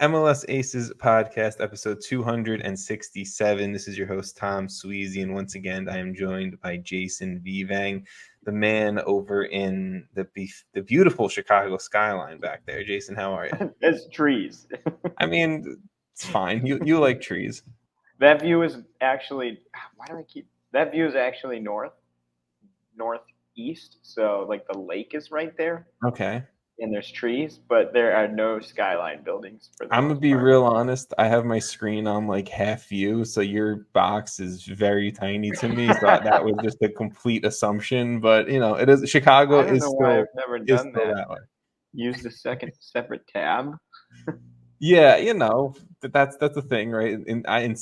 MLS Aces Podcast, episode 267. This is your host, Tom Sweezy, and once again, I am joined by Jason Vivang, the man over in the beautiful Chicago skyline back there. Jason, how are you? It's trees. I mean, it's fine. You like trees. That view is actually that view is actually northeast. So like the lake is right there. Okay. And there's trees, but there are no skyline buildings for the I'm gonna most be part. real honest. I have my screen on like half view, so your box is very tiny to me. So that was just a complete assumption. But it is Chicago I don't know why I've never done that. that way. Use the second separate tab. Yeah, that's the thing, right? I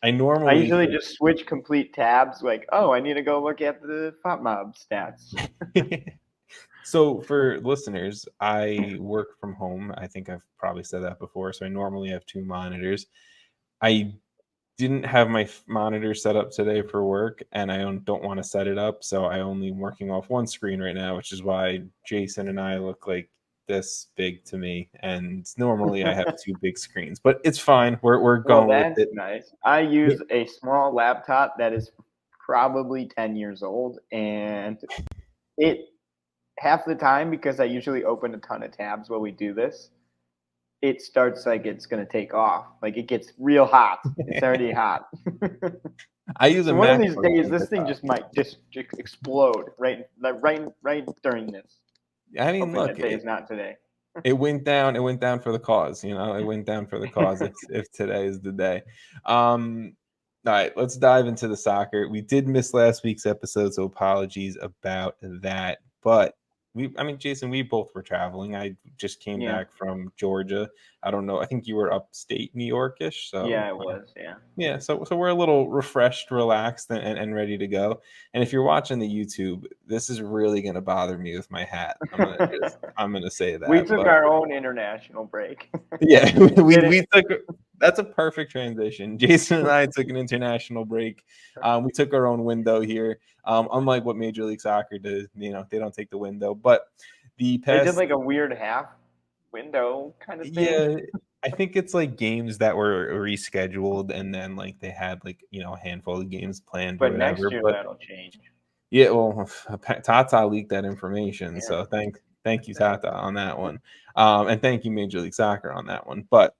I normally usually just switch complete tabs. Like, oh, I need to go look at the FOTMob stats. So for listeners, I work from home. I think I've probably said that before. So I normally have two monitors. I didn't have my monitor set up today for work, and I don't want to set it up. So I only working off one screen right now, which is why Jason and I look like this big to me. And normally I have two big screens, but it's fine. We're going with it. Nice. I use a small laptop that is probably 10 years old, and it half the time, because I usually open a ton of tabs while we do this, it starts like it's going to take off. Like it gets real hot. It's already hot. I use one of these days, this thing just might just explode right during this. I mean, look, it's not today. It went down for the cause. It went down for the cause if today is the day. All right, let's dive into the soccer. We did miss last week's episode, so apologies about that. But Jason, we both were traveling. I just came back from Georgia. I don't know. I think you were upstate New Yorkish. So yeah, it was. Yeah. Yeah. So we're a little refreshed, relaxed, and ready to go. And if you're watching the YouTube, this is really going to bother me with my hat. I'm gonna say that. We took our own international break. Yeah, we took. That's a perfect transition. Jason and I took an international break. We took our own window here. Unlike what Major League Soccer does, they don't take the window. But they did like a weird half window kind of thing. Yeah, I think it's like games that were rescheduled, and then like they had like a handful of games planned. But or whatever. Next year that'll change. Yeah, well, Tata leaked that information, so thank you, Tata, on that one, and thank you, Major League Soccer, on that one. But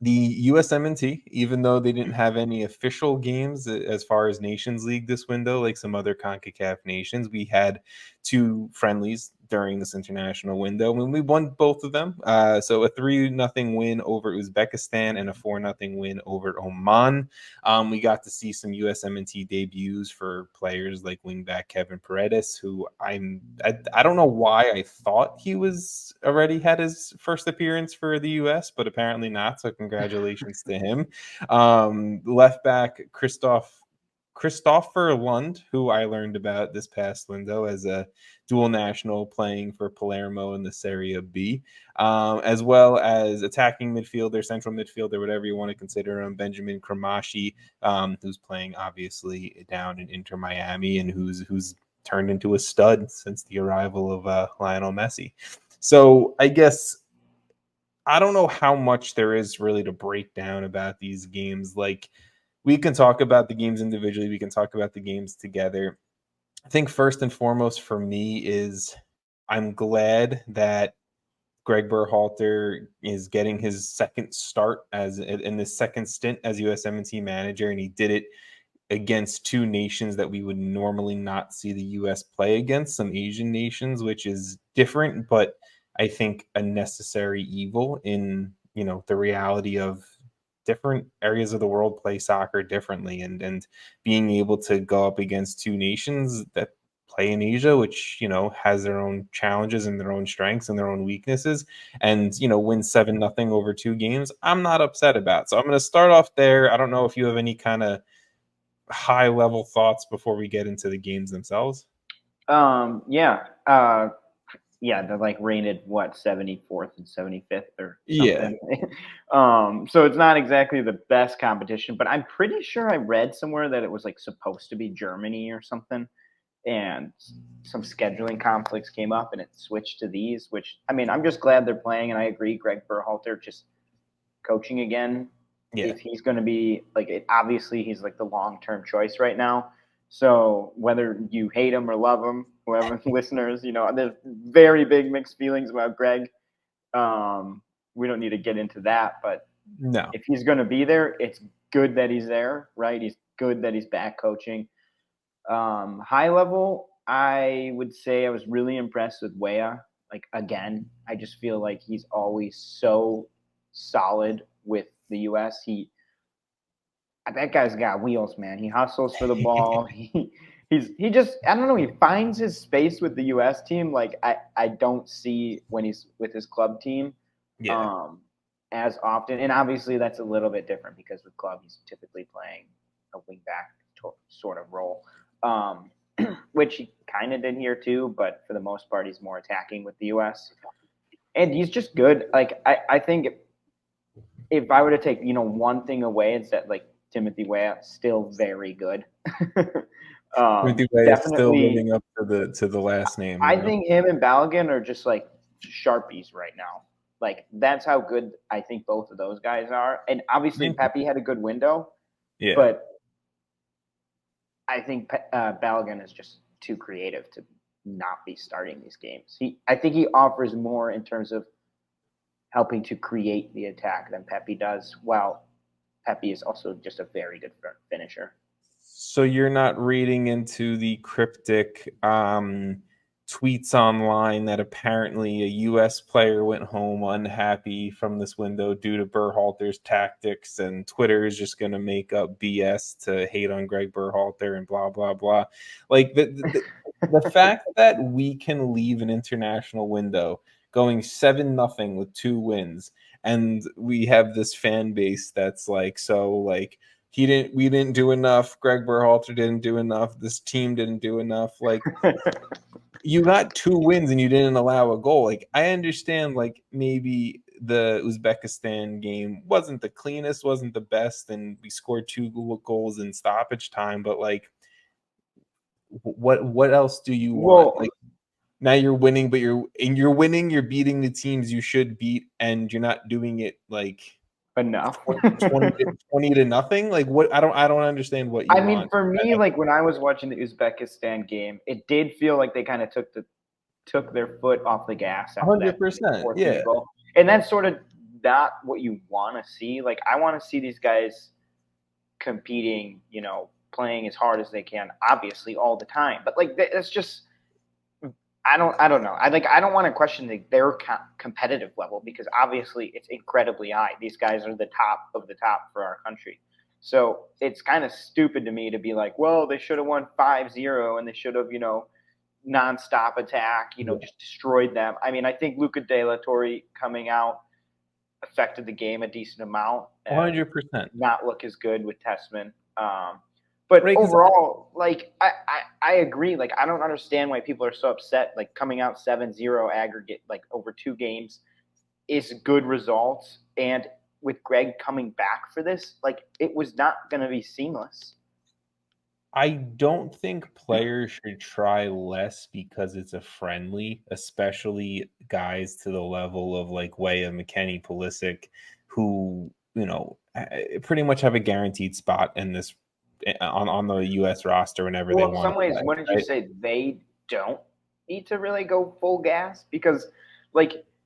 the USMNT, even though they didn't have any official games as far as Nations League this window, like some other CONCACAF nations, we had two friendlies during this international window, and we won both of them. So a 3-0 win over Uzbekistan and a 4-0 win over Oman. We got to see some USMNT debuts for players like wingback Kevin Paredes, who I don't know why I thought he was already had his first appearance for the US, but apparently not. So congratulations to him. Left back Christopher Lund, who I learned about this past window as a dual national playing for Palermo in the Serie B, as well as attacking midfielder, central midfielder, whatever you want to consider him, Benjamin Kramashi, who's playing obviously down in Inter Miami and who's turned into a stud since the arrival of Lionel Messi. So I guess I don't know how much there is really to break down about these games. Like, we can talk about the games individually. We can talk about the games together. I think first and foremost for me is I'm glad that Greg Berhalter is getting his second start in the second stint as USMNT manager, and he did it against two nations that we would normally not see the U.S. play against, some Asian nations, which is different, but I think a necessary evil in the reality of different areas of the world play soccer differently, and being able to go up against two nations that play in Asia, which has their own challenges and their own strengths and their own weaknesses, and win 7-0 over two games, I'm not upset about. So I'm going to start off there. I don't know if you have any kind of high level thoughts before we get into the games themselves. They're like rated 74th and 75th or something. Yeah. So it's not exactly the best competition, but I'm pretty sure I read somewhere that it was like supposed to be Germany or something, and some scheduling conflicts came up and it switched to these, which I'm just glad they're playing, and I agree Greg Berhalter just coaching again. Yeah. If he's going to be obviously he's like the long-term choice right now. So whether you hate him or love him, whoever listeners, there's very big mixed feelings about Greg. We don't need to get into that, but No. if he's going to be there, it's good that he's there, right? He's good that he's back coaching. High level, I would say I was really impressed with Weah. Again, I just feel like he's always so solid with the U.S. That guy's got wheels, man. He hustles for the ball. He just, I don't know, he finds his space with the U.S. team. I don't see when he's with his club team as often. And obviously that's a little bit different because with club he's typically playing a wing back sort of role, which he kind of did here too. But for the most part, he's more attacking with the U.S. And he's just good. I think if I were to take, one thing away, it's that Timothy Weah still very good. Timothy Weah is still living up to the last name. I think him and Balogun are just Sharpies right now. That's how good I think both of those guys are. And obviously Pepe had a good window. Yeah. But I think Balogun is just too creative to not be starting these games. I think he offers more in terms of helping to create the attack than Pepe does, while Pepe is also just a very good finisher. So you're not reading into the cryptic tweets online that apparently a U.S. player went home unhappy from this window due to Berhalter's tactics, and Twitter is just going to make up BS to hate on Greg Berhalter and blah, blah, blah. The fact that we can leave an international window going 7-0 with 2 wins, and we have this fan base that's we didn't do enough. Greg Berhalter didn't do enough. This team didn't do enough. You got 2 wins and you didn't allow a goal. I understand, maybe the Uzbekistan game wasn't the cleanest, wasn't the best, and we scored 2 goals in stoppage time. But what else do you want? Now you're winning, but you're winning. You're beating the teams you should beat, and you're not doing it enough. 20-0. What? I don't understand what you want. I mean, for me, when I was watching the Uzbekistan game, it did feel like they kind of took their foot off the gas. 100%. Yeah. Goal. And that's sort of not what you want to see. I want to see these guys competing, playing as hard as they can, obviously all the time. But that's just. I don't know. I don't want to question their competitive level, because obviously it's incredibly high. These guys are the top of the top for our country. So it's kind of stupid to me to be well, they should have won 5-0 and they should have, nonstop attack, just destroyed them. I mean, I think Luca De La Torre coming out affected the game a decent amount. 100%. Not look as good with Tessman. But overall, I agree. I don't understand why people are so upset. Coming out 7-0 aggregate, over 2 games is good results. And with Greg coming back for this, it was not going to be seamless. I don't think players should try less because it's a friendly, especially guys to the level of Weah, McKennie, Pulisic, who, pretty much have a guaranteed spot in this on the U.S. roster whenever they want. In some ways, wouldn't you say they don't need to really go full gas? Because,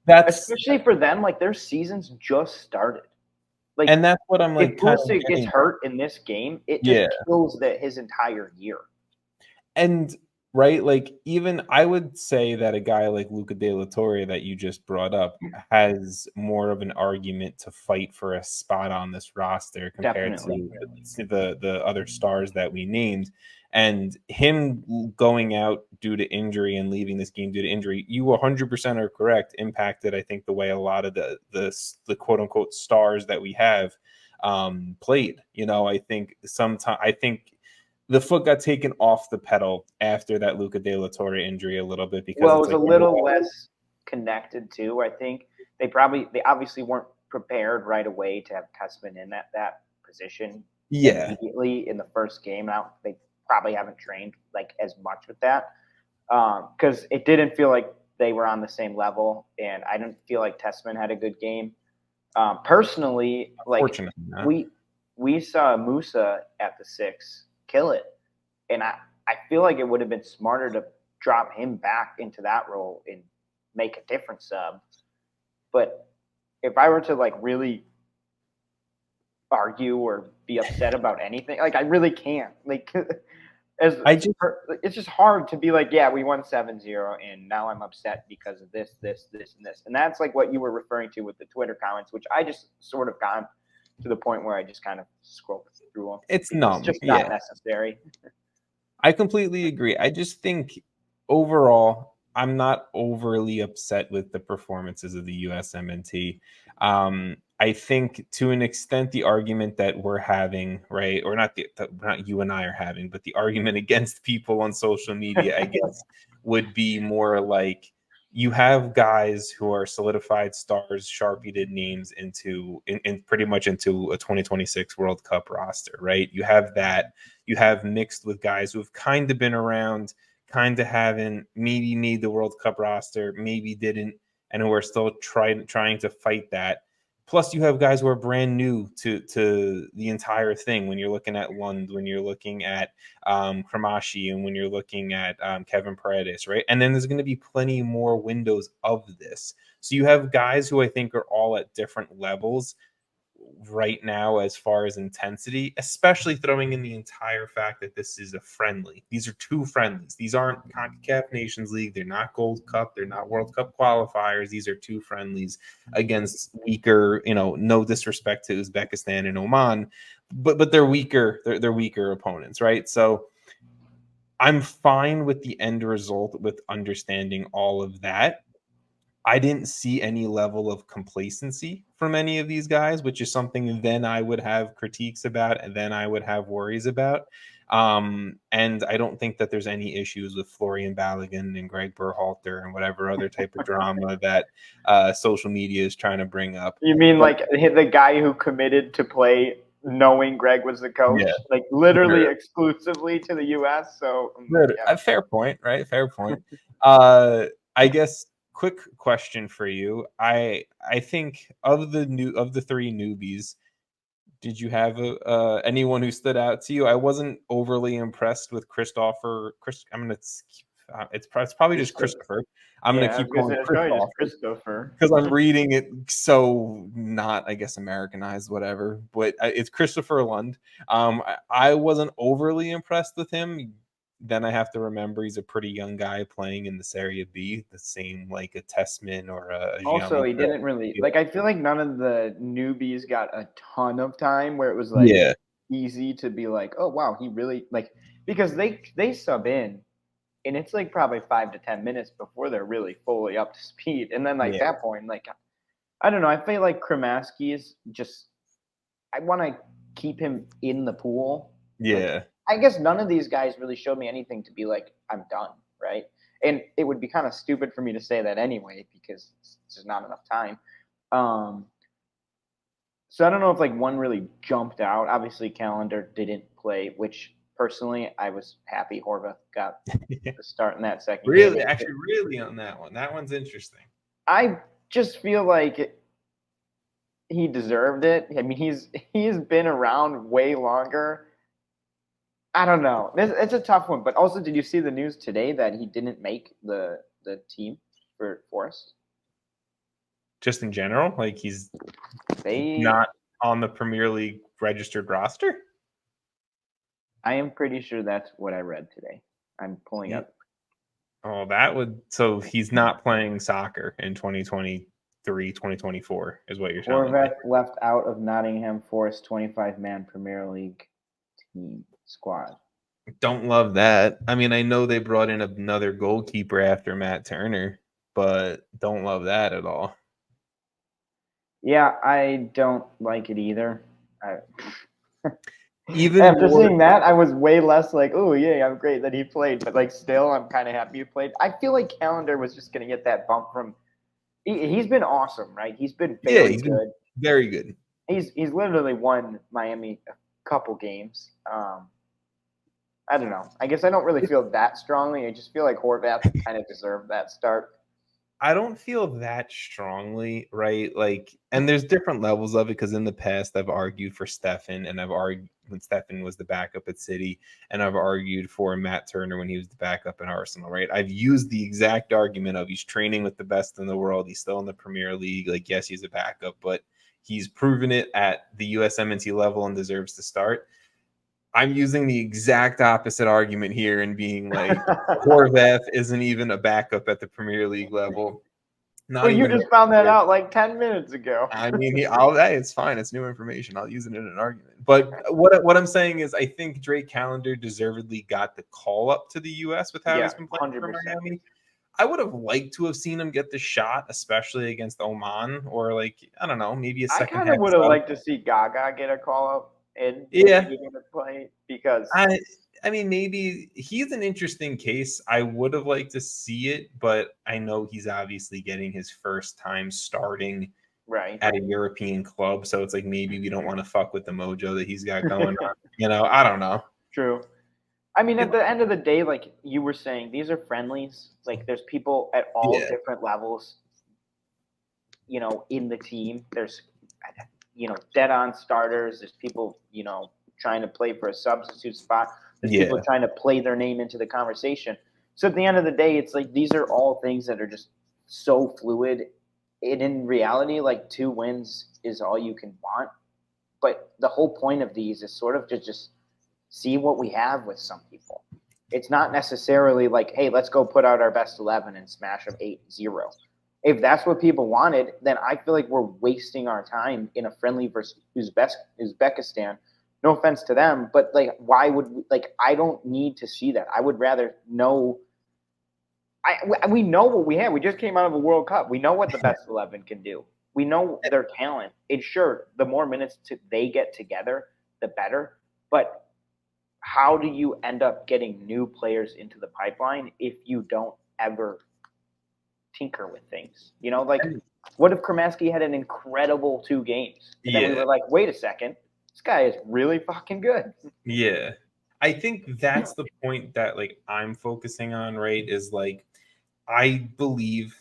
especially for them, their season's just started. And that's what I'm if Pulisic gets hurt in this game, it just kills his entire year. And even I would say that a guy like Luca De La Torre that you just brought up has more of an argument to fight for a spot on this roster compared to the other stars that we named. And him going out due to injury and leaving this game due to injury, you 100% are correct, impacted, I think, the way a lot of the quote unquote stars that we have played. I think the foot got taken off the pedal after that Luca De La Torre injury a little bit, because it was a little less connected too. I think they obviously weren't prepared right away to have Tessman in that position immediately in the first game. Now they probably haven't trained as much with that, because it didn't feel like they were on the same level, and I didn't feel like Tessman had a good game. Personally, like Fortunately, not. we saw Musa at the 6 kill it, and I feel like it would have been smarter to drop him back into that role and make a different sub. But if I were to like really argue or be upset about anything, like I really can't. Like it's just hard to be like, yeah, we won 7-0 and now I'm upset because of this, and this. And that's like what you were referring to with the Twitter comments, which I just sort of got to the point where I just kind of scroll through them. It's numb. It's just not necessary. I completely agree. I just think overall, I'm not overly upset with the performances of the USMNT. I think to an extent, the argument that we're having, right, or not you and I are having, but the argument against people on social media, I guess, would be more like you have guys who are solidified stars, sharpie names into in pretty much into a 2026 World Cup roster, right? You have that. You have mixed with guys who have kind of been around, kind of haven't, maybe made the World Cup roster, maybe didn't, and who are still trying to fight that. Plus, you have guys who are brand new to the entire thing. When you're looking at Lund, when you're looking at Kramashi, and when you're looking at Kevin Paredes, right? And then there's going to be plenty more windows of this. So you have guys who I think are all at different levels right now as far as intensity, especially throwing in the entire fact that this is a friendly. These are two friendlies. These aren't CONCACAF Nations League. They're not Gold Cup. They're not World Cup qualifiers. These are two friendlies against weaker, no disrespect to Uzbekistan and Oman, but they're weaker. They're weaker opponents, right? So I'm fine with the end result with understanding all of that. I didn't see any level of complacency from any of these guys, which is something then I would have critiques about and then I would have worries about. And I don't think that there's any issues with Florian Balogun and Greg Berhalter and whatever other type of drama that social media is trying to bring up. You mean like the guy who committed to play knowing Greg was the coach, like literally exclusively to the U.S. So fair point, right? Fair point. I guess quick question for you. I think of the three newbies, did you have anyone who stood out to you? I wasn't overly impressed with Christopher. It's probably just Christopher. I'm gonna keep calling Christopher because I'm reading it so not, I guess, Americanized, whatever. But it's Christopher Lund. I wasn't overly impressed with him. Then I have to remember he's a pretty young guy playing in the Serie B, the same like a Tessman or a also, he didn't really I feel like none of the newbies got a ton of time where it was like easy to be like, oh wow, he really because they sub in and it's like probably 5 to 10 minutes before they're really fully up to speed. And then that point, I don't know, I feel like Kramaski is just I want to keep him in the pool. Yeah. I guess none of these guys really showed me anything to be like, I'm done, right? And it would be kind of stupid for me to say that anyway because it's just not enough time. So I don't know if one really jumped out. Obviously, Calendar didn't play, which personally I was happy Horvath got the start in that second game. Really on that one. That one's interesting. I just feel like he deserved it. I mean, he's been around way longer. I don't know. It's a tough one. But also, did you see the news today that he didn't make the team for Forest? Just in general? Like he's not on the Premier League registered roster? I am pretty sure that's what I read today. I'm pulling up. Oh, so he's not playing soccer in 2023, 2024 is what you're telling me. Horvath left out of Nottingham Forest 25-man Premier League team squad. Don't love that. I mean, I know they brought in another goalkeeper after Matt Turner, but don't love that at all. Yeah, I don't like it either. Even after seeing that, I was way less like, oh yeah, I'm great that he played, but still, I'm kind of happy he played. I feel like Calendar was just gonna get that bump from. He's been awesome, right? He's been very good, very good. He's literally won Miami a couple games. I don't know. I guess I don't really feel that strongly. I just feel like Horvath kind of deserved that start. I don't feel that strongly, right? Like, and there's different levels of it because in the past I've argued for Stefan, and I've argued when Stefan was the backup at City, and I've argued for Matt Turner when he was the backup in Arsenal, right? I've used the exact argument of he's training with the best in the world. He's still in the Premier League. Like, yes, he's a backup, but he's proven it at the USMNT level and deserves to start. I'm using the exact opposite argument here and being like, Horvath isn't even a backup at the Premier League level. Well, Not you even. just found that out like 10 minutes ago. I mean, hey, it's fine. It's new information. I'll use it in an argument. But what I'm saying is, I think Drake Callender deservedly got the call up to the U.S. with how he's been playing 100%. for Miami. I would have liked to have seen him get the shot, especially against Oman, or like, I don't know, maybe a I second kind of half would have sub. liked to see Gaga get a call up and Yeah. he to play because I mean, maybe he's an interesting case. I would have liked to see it, but I know he's obviously getting his first time starting right at a European club. So it's like maybe we don't want to fuck with the mojo that he's got going on. I don't know. True. I mean, at the end of the day, like you were saying, these are friendlies. Like there's people at all different levels, in the team. There's, dead on starters. There's people, trying to play for a substitute spot. There's people trying to play their name into the conversation. So at the end of the day, it's like these are all things that are just so fluid. And in reality, like 2 wins is all you can want. But the whole point of these is sort of to just see what we have with some people. It's not necessarily like, hey, let's go put out our best 11 and smash them 8-0. If that's what people wanted, then I feel like we're wasting our time in a friendly versus Uzbekistan. No offense to them, but like, why would I don't need to see that. I would rather know. We know what we have. We just came out of a World Cup. We know what the best 11 can do. We know their talent. It's sure the more minutes they get together, the better. But how do you end up getting new players into the pipeline if you don't ever tinker with things? What if Kremeski had an incredible 2 games? And then we were like, wait a second, this guy is really fucking good. Yeah. I think that's the point that like I'm focusing on, right? Is like I believe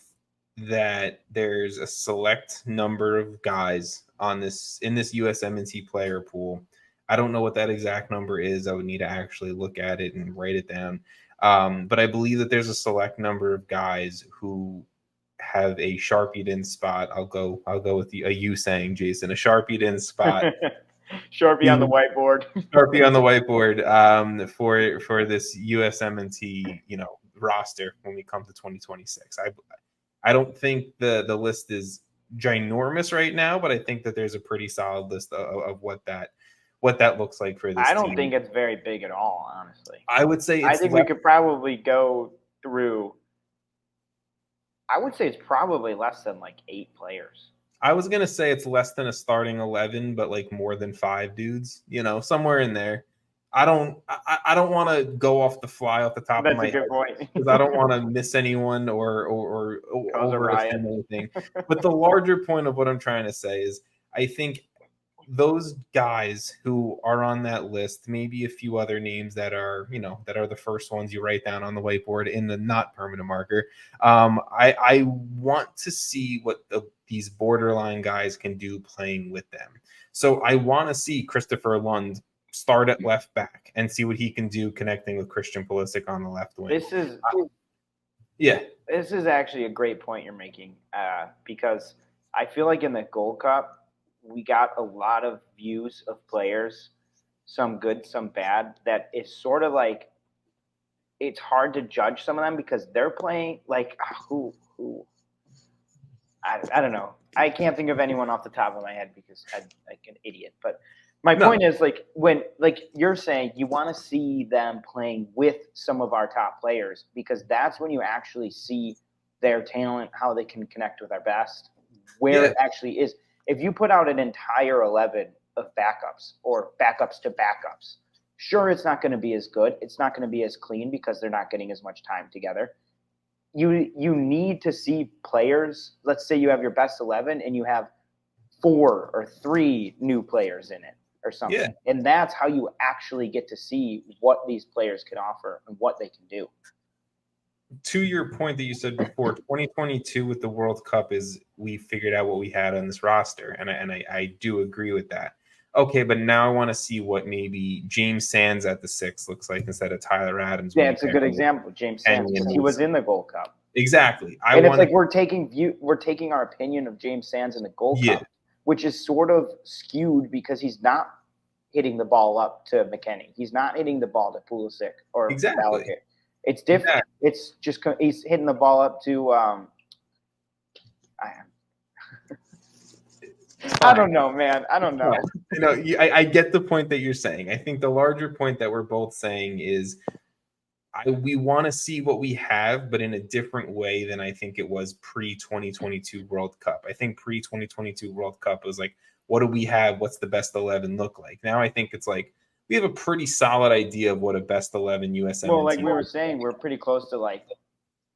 that there's a select number of guys in this USMNT player pool. I don't know what that exact number is. I would need to actually look at it and write it down. But I believe that there's a select number of guys who have a Sharpied in spot. I'll go with you saying, Jason, a Sharpied in spot. Sharpie on the whiteboard. Sharpie on the whiteboard for this USMNT, roster when we come to 2026. I don't think the list is ginormous right now, but I think that there's a pretty solid list of what that looks like for this I don't team. think it's very big at all, honestly. I would say I think we could probably go through. I would say it's probably less than like 8 players. I was gonna say it's less than a starting 11, but like more than 5 dudes, somewhere in there. I don't want to go off the fly off the top of my head. That's a good point. Because I don't want to miss anyone or overestimate anything. But the larger point of what I'm trying to say is I think those guys who are on that list, maybe a few other names that are the first ones you write down on the whiteboard in the not permanent marker. I want to see what these borderline guys can do playing with them. So I want to see Christopher Lund start at left back and see what he can do connecting with Christian Pulisic on the left wing. This is actually a great point you're making because I feel like in the Gold Cup, we got a lot of views of players, some good, some bad, that is sort of like it's hard to judge some of them because they're playing like who I don't know. I can't think of anyone off the top of my head because I'm like an idiot. But my point is like when you're saying you want to see them playing with some of our top players because that's when you actually see their talent, how they can connect with our best, where it actually is. If you put out an entire 11 of backups or backups to backups, sure, it's not going to be as good. It's not going to be as clean because they're not getting as much time together. You need to see players. Let's say you have your best 11 and you have 4 or 3 new players in it or something. Yeah. And that's how you actually get to see what these players can offer and what they can do. to your point that you said before, 2022 with the World Cup is we figured out what we had on this roster, and I do agree with that. Okay, but now I want to see what maybe James Sands at the 6 looks like instead of Tyler Adams. Yeah, it's a good example, James Sands, because he was in the Gold Cup. Exactly. It's like we're taking our opinion of James Sands in the Gold Cup, which is sort of skewed because he's not hitting the ball up to McKennie. He's not hitting the ball to Pulisic or Balogun. It's different. Exactly. It's just he's hitting the ball up to I don't know, man. I don't know. I get the point that you're saying. I think the larger point that we're both saying is we want to see what we have, but in a different way than I think it was pre-2022 World Cup. I think pre-2022 World Cup was like, what do we have? What's the best 11 look like? Now I think it's like we have a pretty solid idea of what a best 11 USMNT. Well, like we were saying, we're pretty close to like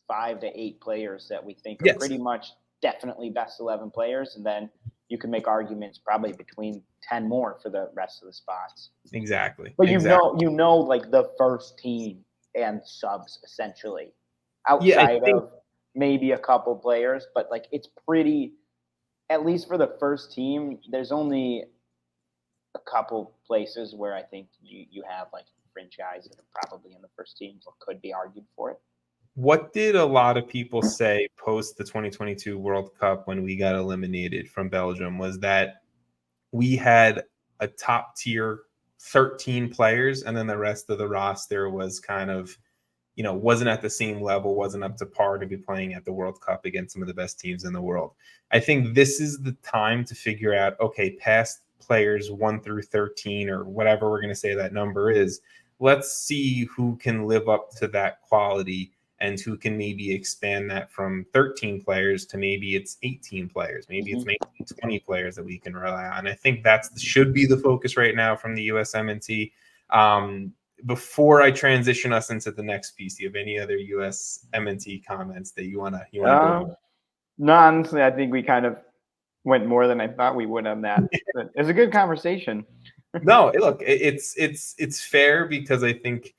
5 to 8 players that we think are pretty much definitely best 11 players, and then you can make arguments probably between 10 more for the rest of the spots. Exactly. But you know, like the first team and subs essentially, outside of maybe a couple players, but like it's pretty. At least for the first team, there's only a couple places where I think you have like fringe guys that are probably in the first team or could be argued for it. What did a lot of people say post the 2022 World Cup when we got eliminated from Belgium was that we had a top tier 13 players, and then the rest of the roster was kind of, wasn't at the same level, wasn't up to par to be playing at the World Cup against some of the best teams in the world. I think this is the time to figure out, okay, past players 1 through 13 or whatever we're going to say that number is, let's see who can live up to that quality and who can maybe expand that from 13 players to maybe it's 18 players, maybe it's maybe 20 players that we can rely on. I think should be the focus right now from the USMNT. Before I transition us into the next piece, do you have any other USMNT comments that you wanna go over? No, honestly, I think we kind of went more than I thought we would on that. But it was a good conversation. No, look, it's fair because I think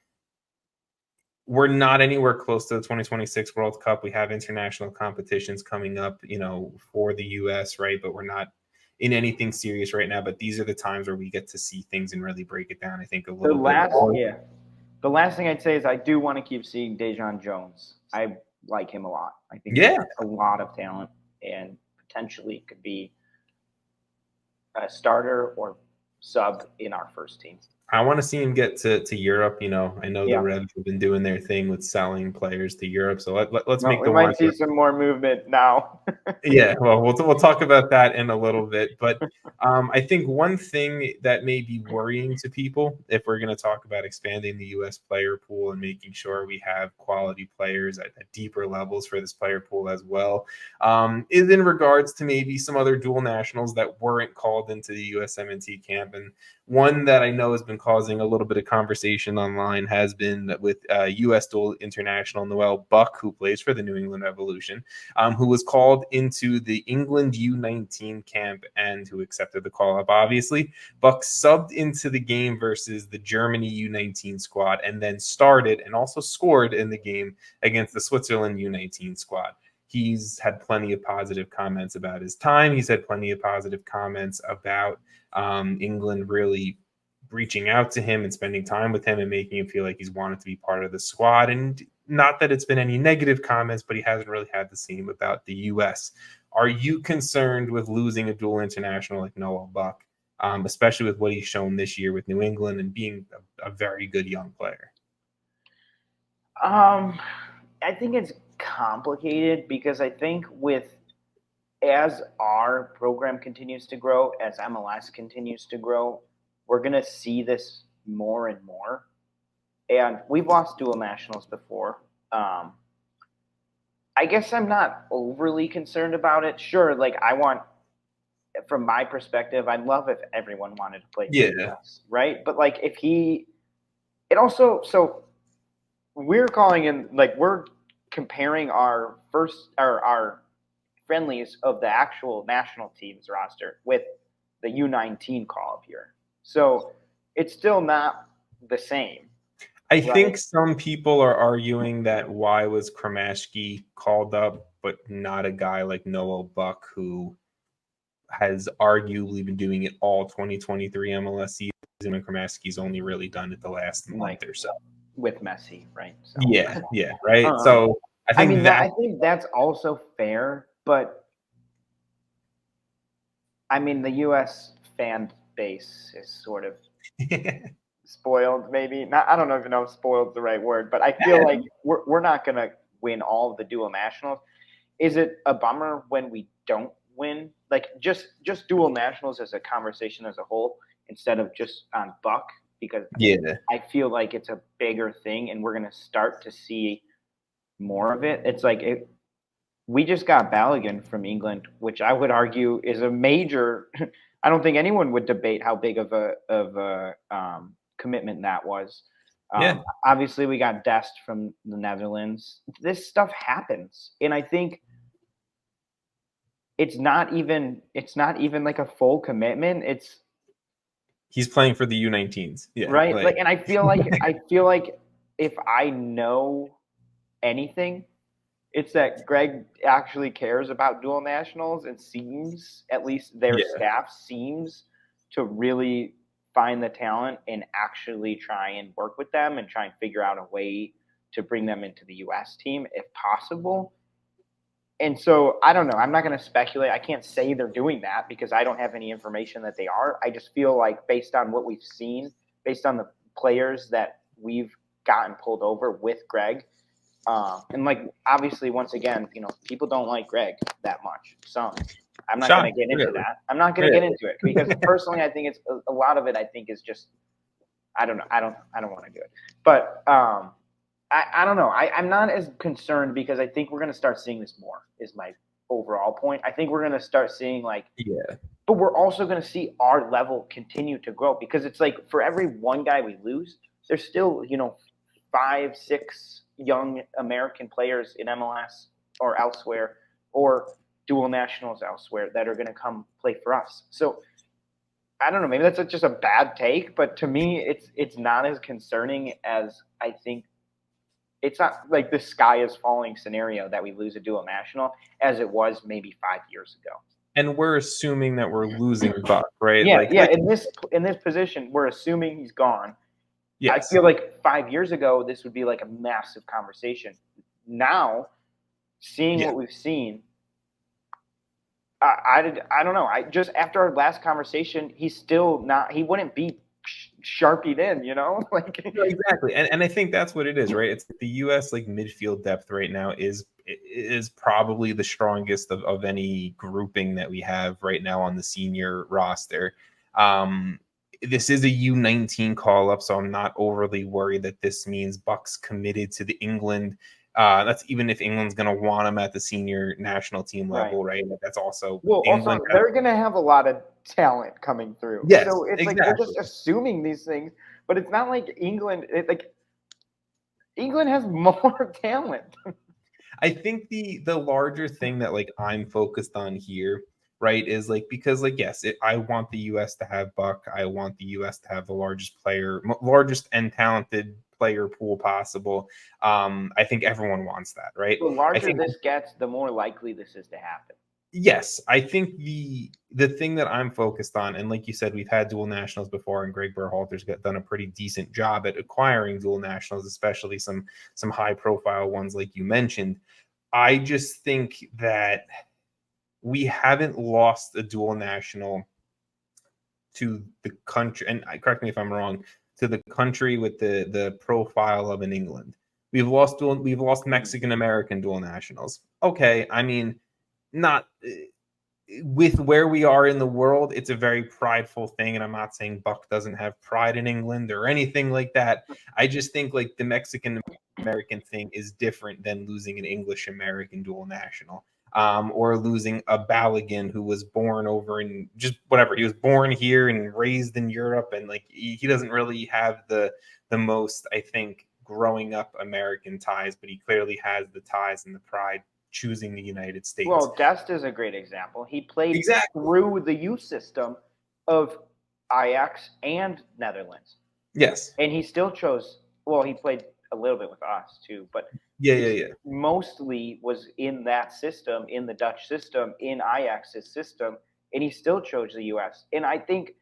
we're not anywhere close to the 2026 World Cup. We have international competitions coming up, for the US, right? But we're not in anything serious right now. But these are the times where we get to see things and really break it down, I think, a little bit more. Yeah. The last thing I'd say is I do want to keep seeing Dejan Jones. I like him a lot. I think he has a lot of talent and potentially could be a starter or sub in our first team. I want to see him get to Europe. I know the Revs have been doing their thing with selling players to Europe. So let's make the we might see some more movement now. Yeah, well, we'll talk about that in a little bit. But I think one thing that may be worrying to people, if we're going to talk about expanding the U.S. player pool and making sure we have quality players at deeper levels for this player pool as well, is in regards to maybe some other dual nationals that weren't called into the USMNT camp. And one that I know has been causing a little bit of conversation online has been with U.S. dual international Noel Buck, who plays for the New England Revolution, who was called into the England U19 camp and who accepted the call up, obviously. Buck subbed into the game versus the Germany U19 squad and then started and also scored in the game against the Switzerland U19 squad. He's had plenty of positive comments about his time. He's had plenty of positive comments about England really reaching out to him and spending time with him and making him feel like he's wanted to be part of the squad. And not that it's been any negative comments, but he hasn't really had the same about the U.S. Are you concerned with losing a dual international like Noel Buck, especially with what he's shown this year with New England and being a very good young player? I think it's complicated because I think as our program continues to grow, as MLS continues to grow, we're going to see this more and more. And we've lost dual nationals before. I guess I'm not overly concerned about it. Sure, from my perspective, I'd love if everyone wanted to play US, right? But we're we're comparing our friendlies of the actual national team's roster with the U19 call up here. So it's still not the same. I think some people are arguing that why was Kremashki called up, but not a guy like Noel Buck, who has arguably been doing it all 2023 MLS season, and Kremashki's only really done it the last month or so. With Messi, right? So. Yeah, right. So I think I think that's also fair, but I mean the U.S. fan base is sort of spoiled, maybe. Not, I don't even know if spoiled is the right word, but I feel like we're not gonna win all of the dual nationals. Is it a bummer when we don't win? Like just dual nationals as a conversation as a whole, instead of just on Buck, because I feel like it's a bigger thing, and we're gonna start to see more of it. It's like we just got Balogun from England, which I would argue is a major. I don't think anyone would debate how big of a commitment that was. Obviously, we got Dest from the Netherlands. This stuff happens, and I think it's not even like a full commitment. He's playing for the U19s, right. Like, and I feel like if I know anything, it's that Greg actually cares about dual nationals and seems, at least their staff seems to really find the talent and actually try and work with them and try and figure out a way to bring them into the U.S. team if possible. And so I don't know. I'm not going to speculate. I can't say they're doing that because I don't have any information that they are. I just feel like based on what we've seen, based on the players that we've gotten pulled over with Greg, and like obviously once again, people don't like Greg that much. So I'm not going to get into that. I'm not going to get into it because personally, I think it's a lot of it. I think is just I don't know. I don't want to do it, but I don't know. I'm not as concerned because I think we're going to start seeing this more. Is my overall point. I think we're going to start seeing but we're also going to see our level continue to grow because it's like for every one guy we lose, there's still 5, 6 young American players in MLS or elsewhere or dual nationals elsewhere that are going to come play for us. So I don't know. Maybe that's just a bad take, but to me, it's not as concerning as I think. It's not like the sky is falling scenario that we lose a dual national as it was maybe 5 years ago. And we're assuming that we're losing Buck, right? Yeah. In this position, we're assuming he's gone. Yes. I feel like 5 years ago, this would be like a massive conversation. Now, seeing what we've seen, I don't know. I just after our last conversation, he's still not. He wouldn't be sharpied in, Exactly, and I think that's what it is, right? It's the U.S. midfield depth right now is probably the strongest of any grouping that we have right now on the senior roster. This is a U19 call up, so I'm not overly worried that this means Buck's committed to the England. That's even if England's going to want him at the senior national team level, right? That's also England. Also, they're going to have a lot of talent coming through. Yes, so it's like we're just assuming these things, but it's not like England. England has more talent. I think the larger thing that I'm focused on here, right, is because yes, I want the U.S. to have Buck. I want the U.S. to have the largest and talented player pool possible. I think everyone wants that, right? The larger this gets, the more likely this is to happen. Yes, I think the thing that I'm focused on, and like you said, we've had dual nationals before, and Greg Berhalter's done a pretty decent job at acquiring dual nationals, especially some high profile ones like you mentioned. I just think that we haven't lost a dual national to the country, and correct me if I'm wrong, to the country with the profile of an England. We've lost Mexican American dual nationals. Okay, I mean, not with where we are in the world, it's a very prideful thing, and I'm not saying Buck doesn't have pride in England or anything like that. I just think the Mexican American thing is different than losing an English American dual national. Or losing a Balogun who was born over in just whatever. He was born here and raised in Europe, and he doesn't really have the most, I think, growing up American ties, but he clearly has the ties and the pride choosing the United States. Well, Dest is a great example. He played through the youth system of Ajax and Netherlands. Yes. And he still chose well, he played a little bit with us too, but Yeah. mostly was in that system, in the Dutch system, in Ajax's system, and he still chose the U.S. And I think,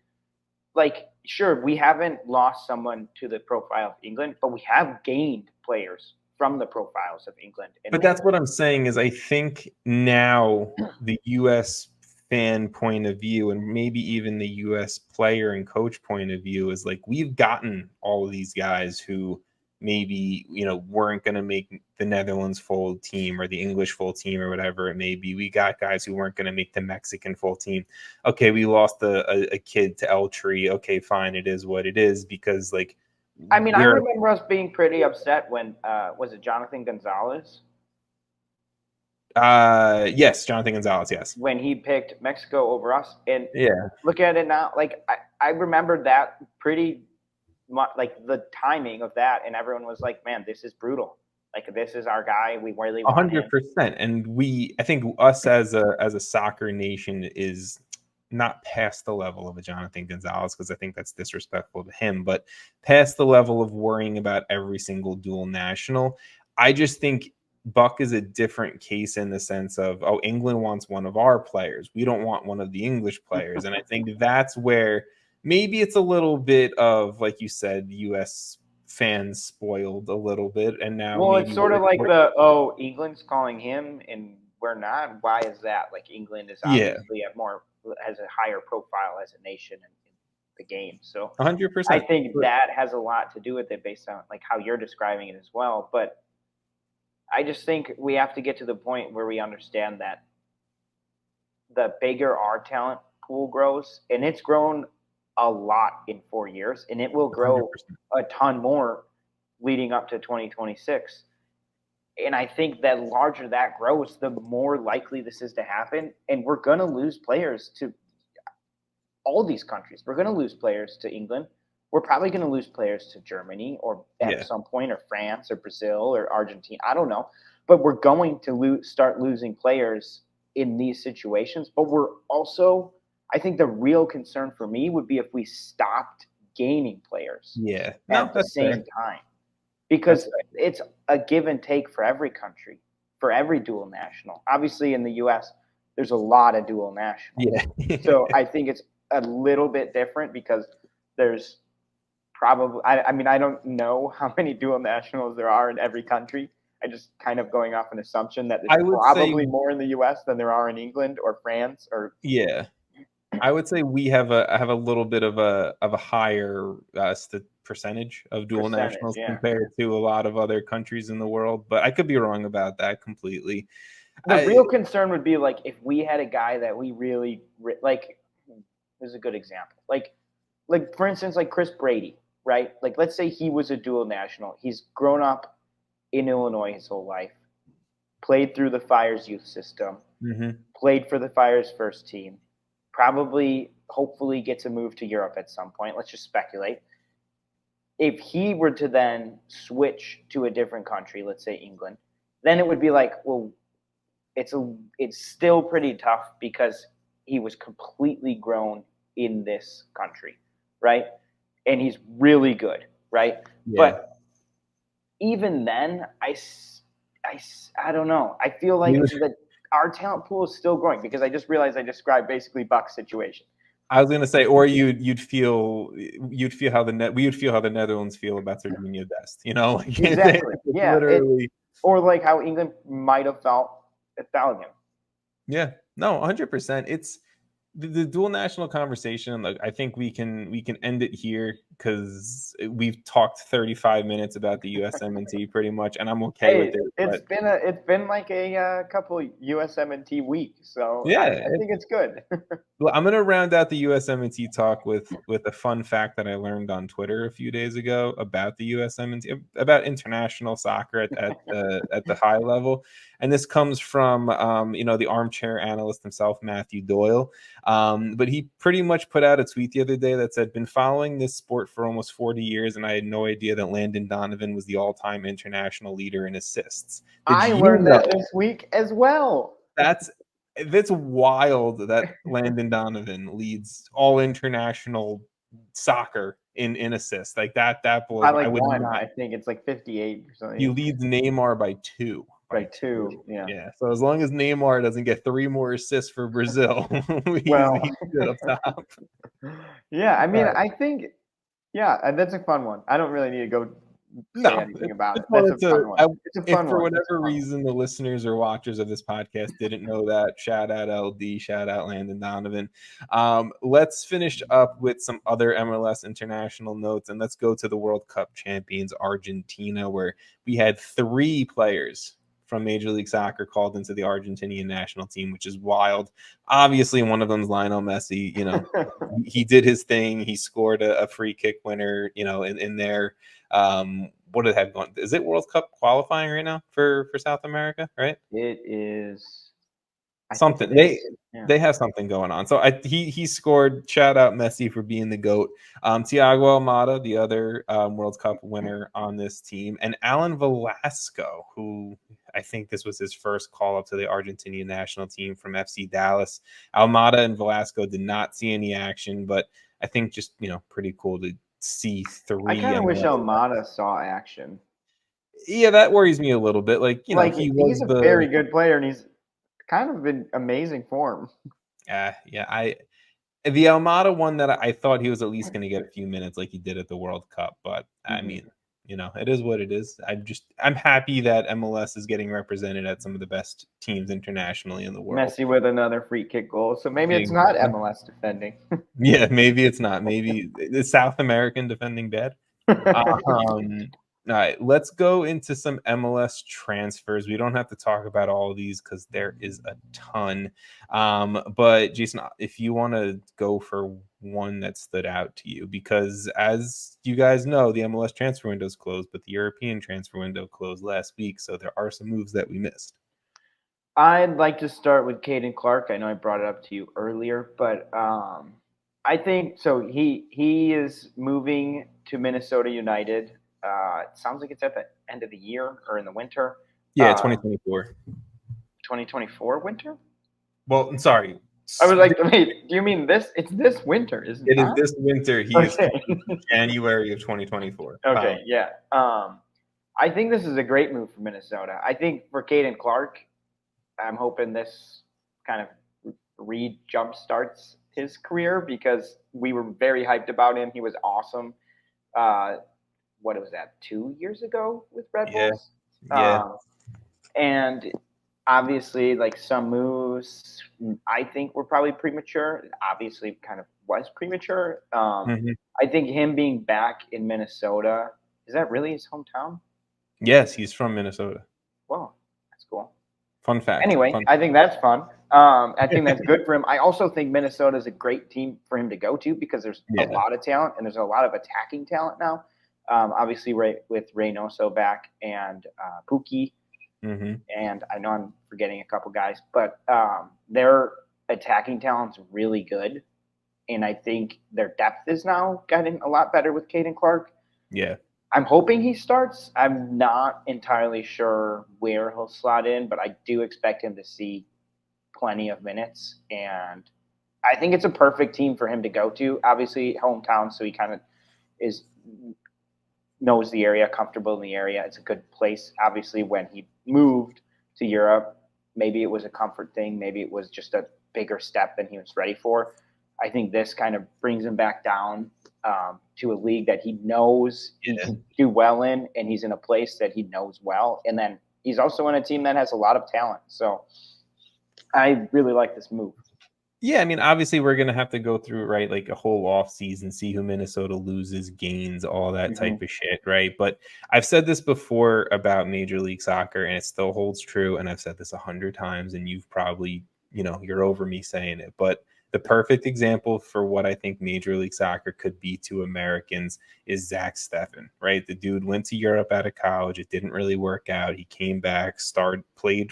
like, sure, we haven't lost someone to the profile of England, but we have gained players from the profiles of England. But that's what I'm saying is I think now the U.S. fan point of view and maybe even the U.S. player and coach point of view is like we've gotten all of these guys who maybe weren't going to make the Netherlands full team or the English full team or whatever it may be. We got guys who weren't going to make the Mexican full team. Okay, we lost a kid to El Tree. Okay, fine, it is what it is because like. I mean, I remember us being pretty upset when was it Jonathan Gonzalez? Yes, Jonathan Gonzalez, yes. When he picked Mexico over us. And yeah, look at it now. Like I remember that pretty much, like the timing of that, and everyone was like, man, this is brutal. Like this is our guy. We really 100%. And I think us as a soccer nation is not past the level of a Jonathan Gonzalez, because I think that's disrespectful to him, but past the level of worrying about every single dual national. I just think Buck is a different case in the sense of, England wants one of our players. We don't want one of the English players. And I think that's where maybe it's a little bit of, like you said, U.S. fans spoiled a little bit. And now, well, it's sort of like England's calling him and we're not. Why is that? Like England is obviously has a higher profile as a nation in the game. So 100%. I think that has a lot to do with it based on like how you're describing it as well. But I just think we have to get to the point where we understand that the bigger our talent pool grows, and it's grown a lot in 4 years, and it will grow 100%. A ton more leading up to 2026. And I think that larger that grows, the more likely this is to happen. And we're going to lose players to all these countries. We're going to lose players to England. We're probably going to lose players to Germany or at some point, or France or Brazil or Argentina. I don't know. But we're going to start losing players in these situations. But we're also, I think the real concern for me would be if we stopped gaining players at the same time. Because it's a give and take for every country, for every dual national. Obviously, in the U.S., there's a lot of dual nationals. Yeah. So I think it's a little bit different because there's probably – I mean, I don't know how many dual nationals there are in every country. I just kind of going off an assumption that there's probably more in the U.S. than there are in England or France or – yeah. I would say we have a little bit of a higher percentage of dual nationals compared to a lot of other countries in the world, but I could be wrong about that completely. The real concern would be like if we had a guy that we really like. This is a good example. Like for instance, like Chris Brady, right? Like let's say he was a dual national. He's grown up in Illinois his whole life, played through the Fire's youth system, played for the Fire's first team. Probably, hopefully gets a move to Europe at some point. Let's just speculate. If he were to then switch to a different country, let's say England, then it would be like, well, it's still pretty tough because he was completely grown in this country, right? And he's really good, right? Yeah. But even then, I don't know. I feel like that our talent pool is still growing because I just realized I described basically Buck's situation. I was gonna say, or you'd feel how the Netherlands feel about Sardinia Dest, Exactly. Yeah. Literally. Or like how England might have felt at Belgium. Yeah. No, 100%. It's the dual national conversation. Like, I think we can end it here because we've talked 35 minutes about the USMNT pretty much, and I'm okay with it. It's been like a couple USMNT weeks, so yeah, I think it's good. Well, I'm gonna round out the USMNT talk with a fun fact that I learned on Twitter a few days ago about the USMNT, about international soccer at the high level, and this comes from the armchair analyst himself, Matthew Doyle. But he pretty much put out a tweet the other day that said, "Been following this sport for almost 40 years, and I had no idea that Landon Donovan was the all-time international leader in assists." I learned that this week as well. That's wild that Landon Donovan leads all international soccer in assists. Like that blows. I like I would one. not. I think it's like 58 or something. He leads Neymar by 2. By 2, yeah. Yeah. So as long as Neymar doesn't get 3 more assists for Brazil, he's good up top. Yeah, I mean, I think, yeah, that's a fun one. I don't really need to go say anything about it. That's a fun one. It's a fun one. If for whatever reason the listeners or watchers of this podcast didn't know that, shout out LD, shout out Landon Donovan. Let's finish up with some other MLS international notes, and let's go to the World Cup champions Argentina, where we had 3 players from Major League Soccer called into the Argentinian national team, which is wild. Obviously, one of them is Lionel Messi. You know, he did his thing. He scored a free kick winner, you know, in there. What did it have going? Is it World Cup qualifying right now for South America, right? It is. Something. They have something going on. So he scored. Shout out Messi for being the GOAT. Thiago Almada, the other World Cup winner on this team, and Alan Velasco, who I think this was his first call up to the Argentinian national team from FC Dallas. Almada and Velasco did not see any action, but I think just, you know, pretty cool to see 3. I kind of wish Almada saw action. Yeah, that worries me a little bit. Like, you know, he's a very good player, and he's kind of in amazing form. Yeah. The Almada one that I thought he was at least going to get a few minutes like he did at the World Cup, but I mean, you know, it is what it is. I'm happy that MLS is getting represented at some of the best teams internationally in the world. Messi with another free kick goal, so maybe it's not MLS defending. Yeah, maybe it's not. Maybe is South American defending bad? All right, let's go into some MLS transfers. We don't have to talk about all of these because there is a ton. But Jason, if you want to go for one that stood out to you, because as you guys know, the MLS transfer window is closed, but the European transfer window closed last week. So there are some moves that we missed. I'd like to start with Caden Clark. I know I brought it up to you earlier, but I think so. He is moving to Minnesota United. It sounds like it's at the end of the year or in the winter. Yeah, 2024. 2024 winter? Well, I'm sorry. I was like, wait, do you mean this? It's this winter, isn't it? It is this winter. He is January of 2024. Okay, yeah. I think this is a great move for Minnesota. I think for Caden Clark, I'm hoping this kind of jump starts his career because we were very hyped about him. He was awesome. What was that, 2 years ago with Red Bulls? Yeah. And obviously, like some moves, I think were probably premature. Obviously, kind of was premature. I think him being back in Minnesota, is that really his hometown? Yes, he's from Minnesota. Well, that's cool. Fun fact. Anyway, I think that's fun. I think that's good for him. I also think Minnesota is a great team for him to go to because there's a lot of talent and there's a lot of attacking talent now. Obviously, with Reynoso back and Pookie. And I know I'm forgetting a couple guys, but their attacking talent's really good. And I think their depth is now getting a lot better with Caden Clark. Yeah. I'm hoping he starts. I'm not entirely sure where he'll slot in, but I do expect him to see plenty of minutes. And I think it's a perfect team for him to go to. Obviously, hometown, so he kind of knows the area, comfortable in the area. It's a good place. Obviously, when he moved to Europe, maybe it was a comfort thing. Maybe it was just a bigger step than he was ready for. I think this kind of brings him back down to a league that he knows he can do well in, and he's in a place that he knows well. And then he's also in a team that has a lot of talent. So I really like this move. Yeah, I mean, obviously we're going to have to go through, right, like a whole off season, see who Minnesota loses, gains, all that type of shit, right? But I've said this before about Major League Soccer, and it still holds true, and I've said this 100 times, and you've probably, you know, you're over me saying it, but the perfect example for what I think Major League Soccer could be to Americans is Zach Steffen, right? The dude went to Europe out of college. It didn't really work out. He came back, he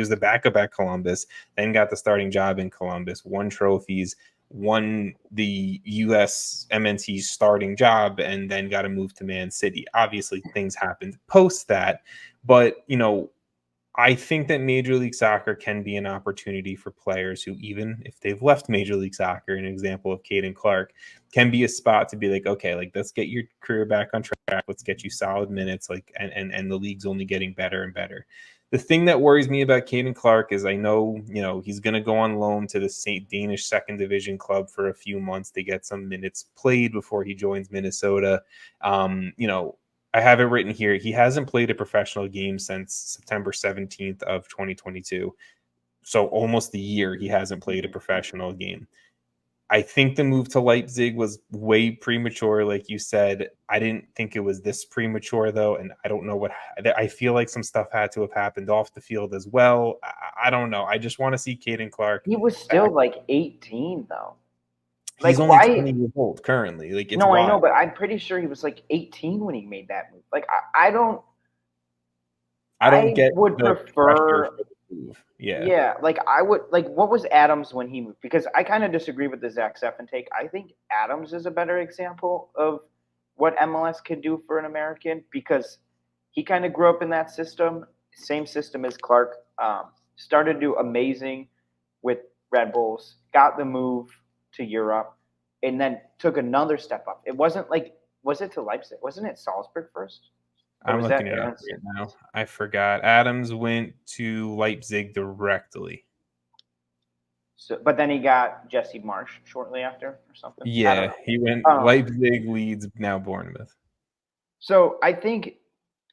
was the backup at Columbus, then got the starting job in Columbus, won trophies, won the USMNT starting job, and then got a move to Man City. Obviously, things happened post that, but, you know, I think that Major League Soccer can be an opportunity for players who, even if they've left Major League Soccer, an example of Caden Clark, can be a spot to be like, okay, like let's get your career back on track. Let's get you solid minutes. Like, and the league's only getting better and better. The thing that worries me about Caden Clark is I know, he's going to go on loan to the Danish second division club for a few months to get some minutes played before he joins Minnesota. I have it written here. He hasn't played a professional game since September 17th of 2022. So almost a year he hasn't played a professional game. I think the move to Leipzig was way premature, like you said. I didn't think it was this premature, though, and I don't know I feel like some stuff had to have happened off the field as well. I don't know. I just want to see Caden Clark. He was still like 18, though. He's only 20 years old currently. Like, no, I know, but I'm pretty sure he was like 18 when he made that move. Like, I would prefer. Yeah, like I would like. What was Adams when he moved? Because I kind of disagree with the Zach Steffen take. I think Adams is a better example of what MLS can do for an American because he kind of grew up in that system, same system as Clark. Started to do amazing with Red Bulls, got the move to Europe, and then took another step up. It wasn't like, was it to Leipzig? Wasn't it Salzburg first? I'm looking it up right now. I forgot. Adams went to Leipzig directly. So, but then he got Jesse Marsch shortly after or something? Yeah, he went Leipzig, Leeds, now Bournemouth. So I think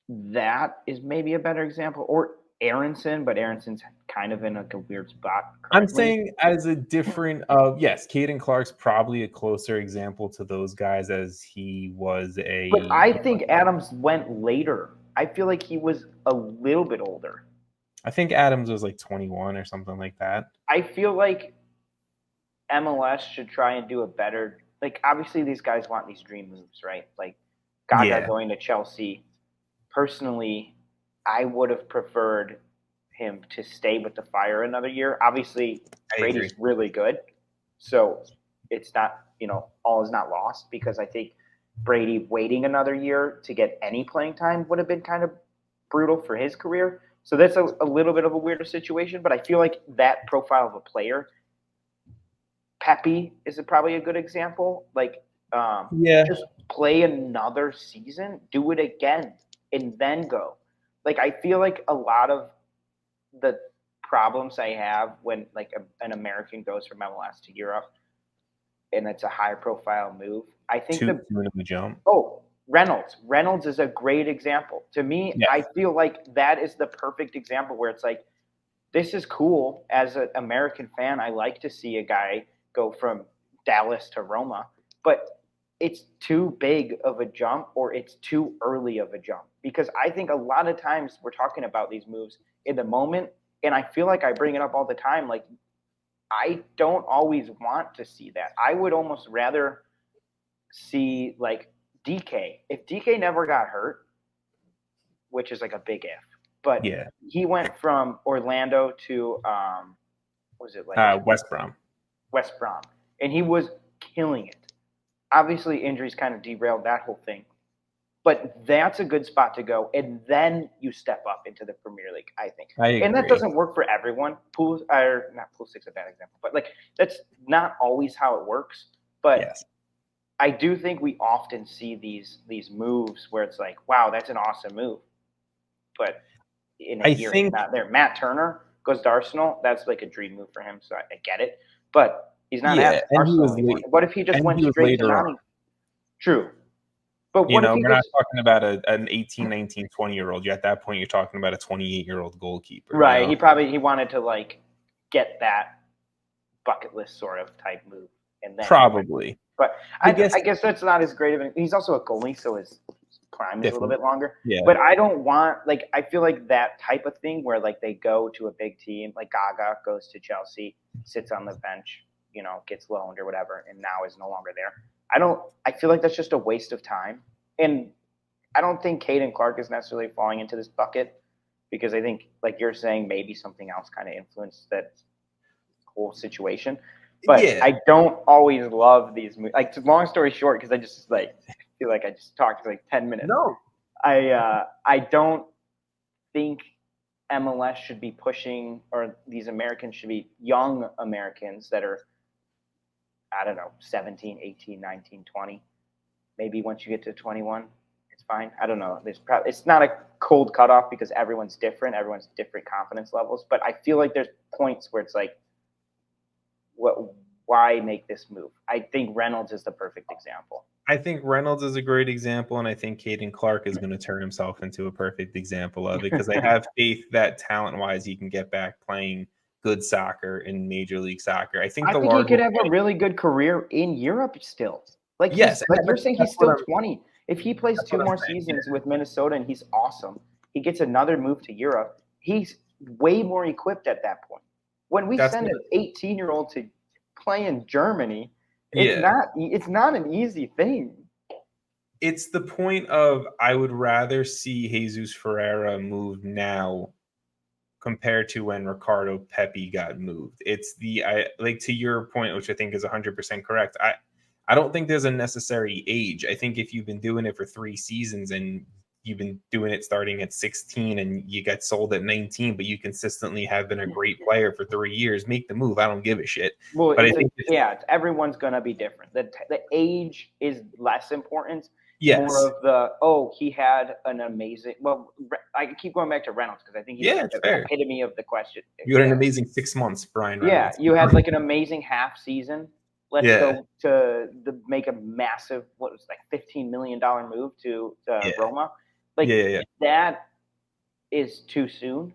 that is maybe a better example. Or Aronson, but Aronson's kind of in a weird spot currently. I'm saying as a different yes, Caden Clark's probably a closer example to those guys as he was a. But I think Adams went later. I feel like he was a little bit older. I think Adams was like 21 or something like that. I feel like MLS should try and do a better. Like obviously these guys want these dream moves, right? Like Gaga going to Chelsea. Personally, I would have preferred him to stay with the Fire another year. Obviously, Brady's really good, so it's not, all is not lost because I think Brady waiting another year to get any playing time would have been kind of brutal for his career. So that's a little bit of a weirder situation, but I feel like that profile of a player, Pepe is probably a good example. Like, just play another season, do it again, and then go. Like, I feel like a lot of the problems I have when, like, an American goes from MLS to Europe and it's a high-profile move, I think the jump. Oh, Reynolds. Reynolds is a great example. To me, I feel like that is the perfect example where it's like, this is cool. As an American fan, I like to see a guy go from Dallas to Roma, but it's too big of a jump or it's too early of a jump because I think a lot of times we're talking about these moves in the moment, and I feel like I bring it up all the time. Like, I don't always want to see that. I would almost rather see like DK. If DK never got hurt, which is like a big if, but he went from Orlando to was it like West Brom, and he was killing it. Obviously, injuries kind of derailed that whole thing. But that's a good spot to go. And then you step up into the Premier League, I think. And that doesn't work for everyone. Not Pulisic's a bad example. But, like, that's not always how it works. But I do think we often see these moves where it's like, wow, that's an awesome move. But in a year, it's not there. Matt Turner goes to Arsenal. That's like a dream move for him. So I get it. But he's not at Arsenal anymore. What if he just went straight to Nottingham? True. But what if we're not talking about an 18, 19, 20-year-old. At that point, you're talking about a 28-year-old goalkeeper. Right. He wanted to, like, get that bucket list sort of type move. And then probably. But I guess that's not as great of an – he's also a goalie, so his prime is a little bit longer. Yeah. But I don't want – like, I feel like that type of thing where, like, they go to a big team, like Gaga goes to Chelsea, sits on the bench, gets loaned or whatever, and now is no longer there. I feel like that's just a waste of time. And I don't think Caden Clark is necessarily falling into this bucket because I think, like you're saying, maybe something else kind of influenced that whole situation. But I don't always love these movies. Like, long story short, because I just feel like I just talked for like 10 minutes. No. I don't think MLS should be pushing, or these Americans should be young Americans that are, I don't know, 17, 18, 19, 20. Maybe once you get to 21, it's fine. I don't know. It's not a cold cutoff because everyone's different. Everyone's different confidence levels. But I feel like there's points where it's like, why make this move? I think Reynolds is the perfect example. I think Reynolds is a great example, and I think Caden Clark is going to turn himself into a perfect example of it because I have faith that talent-wise he can get back playing good soccer in Major League Soccer. I think he could have a really good career in Europe still. Like, yes, like you're saying, he's still 20. If he plays 2 more seasons with Minnesota and he's awesome, he gets another move to Europe, he's way more equipped at that point. When we send an 18-year-old to play in Germany, it's not an easy thing. It's the point of I would rather see Jesus Ferreira move now compared to when Ricardo Pepi got moved. It's like to your point, which I think is 100% correct. I don't think there's a necessary age. I think if you've been doing it for 3 seasons and you've been doing it starting at 16 and you got sold at 19, but you consistently have been a great player for 3 years, make the move. I don't give a shit. Well, but I think everyone's going to be different. The age is less important. Yes. More of he had an amazing. Well, I keep going back to Reynolds because I think he's the epitome of the question. You had an amazing 6 months, Brian Reynolds. Yeah, you had like an amazing half season. Let's go to make a massive, $15 million move to Roma. That is too soon,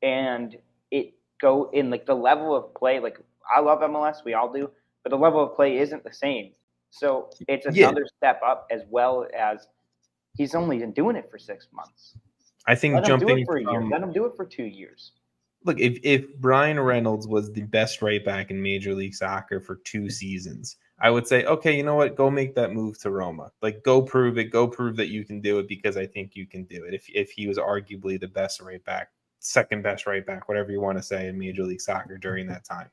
and it go in like the level of play. Like I love MLS, we all do, but the level of play isn't the same. So it's another step up, as well as he's only been doing it for 6 months. I think let him do it for a year. Let him do it for 2 years. Look, if Brian Reynolds was the best right back in Major League Soccer for 2 seasons, I would say, okay, you know what? Go make that move to Roma. Like, go prove it. Go prove that you can do it because I think you can do it. If he was arguably the best right back, second best right back, whatever you want to say in Major League Soccer during that time.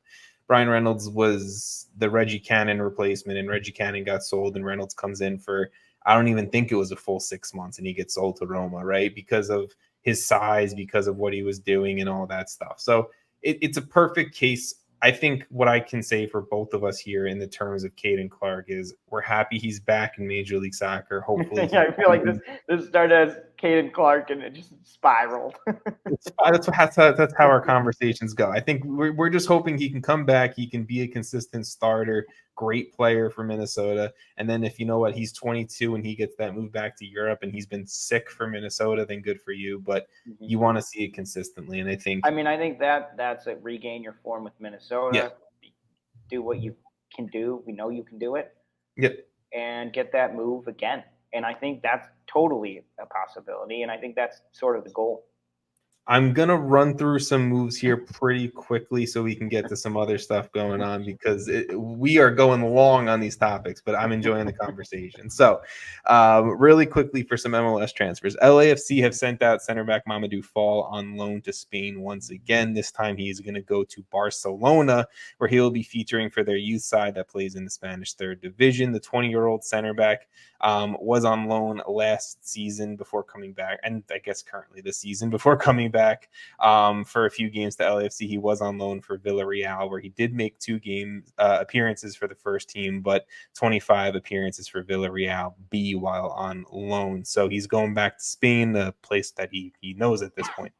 Brian Reynolds was the Reggie Cannon replacement, and Reggie Cannon got sold, and Reynolds comes in for, I don't even think it was a full 6 months, and he gets sold to Roma, right? Because of his size, because of what he was doing and all that stuff. So it's a perfect case. I think what I can say for both of us here in the terms of Caden Clark is we're happy he's back in Major League Soccer. Hopefully. I feel like this started as Caden Clark and it just spiraled. That's how our conversations go. I think we're just hoping he can come back. He can be a consistent starter, great player for Minnesota. And then if you know what, he's 22 and he gets that move back to Europe and he's been sick for Minnesota, then good for you. But you want to see it consistently. And I think that's a regain your form with Minnesota. Yeah. Do what you can do. We know you can do it. Yep. And get that move again. And I think that's totally a possibility. And I think that's sort of the goal. I'm going to run through some moves here pretty quickly so we can get to some other stuff going on because we are going long on these topics, but I'm enjoying the conversation. So really quickly for some MLS transfers, LAFC have sent out center back Mamadou Fall on loan to Spain once again. This time he's going to go to Barcelona, where he'll be featuring for their youth side that plays in the Spanish third division. The 20-year-old center back was on loan last season before coming back, and I guess currently this season before coming back for a few games to LAFC. He was on loan for Villarreal, where he did make 2 appearances for the first team, but 25 appearances for Villarreal B while on loan. So he's going back to Spain, a place that he knows at this point.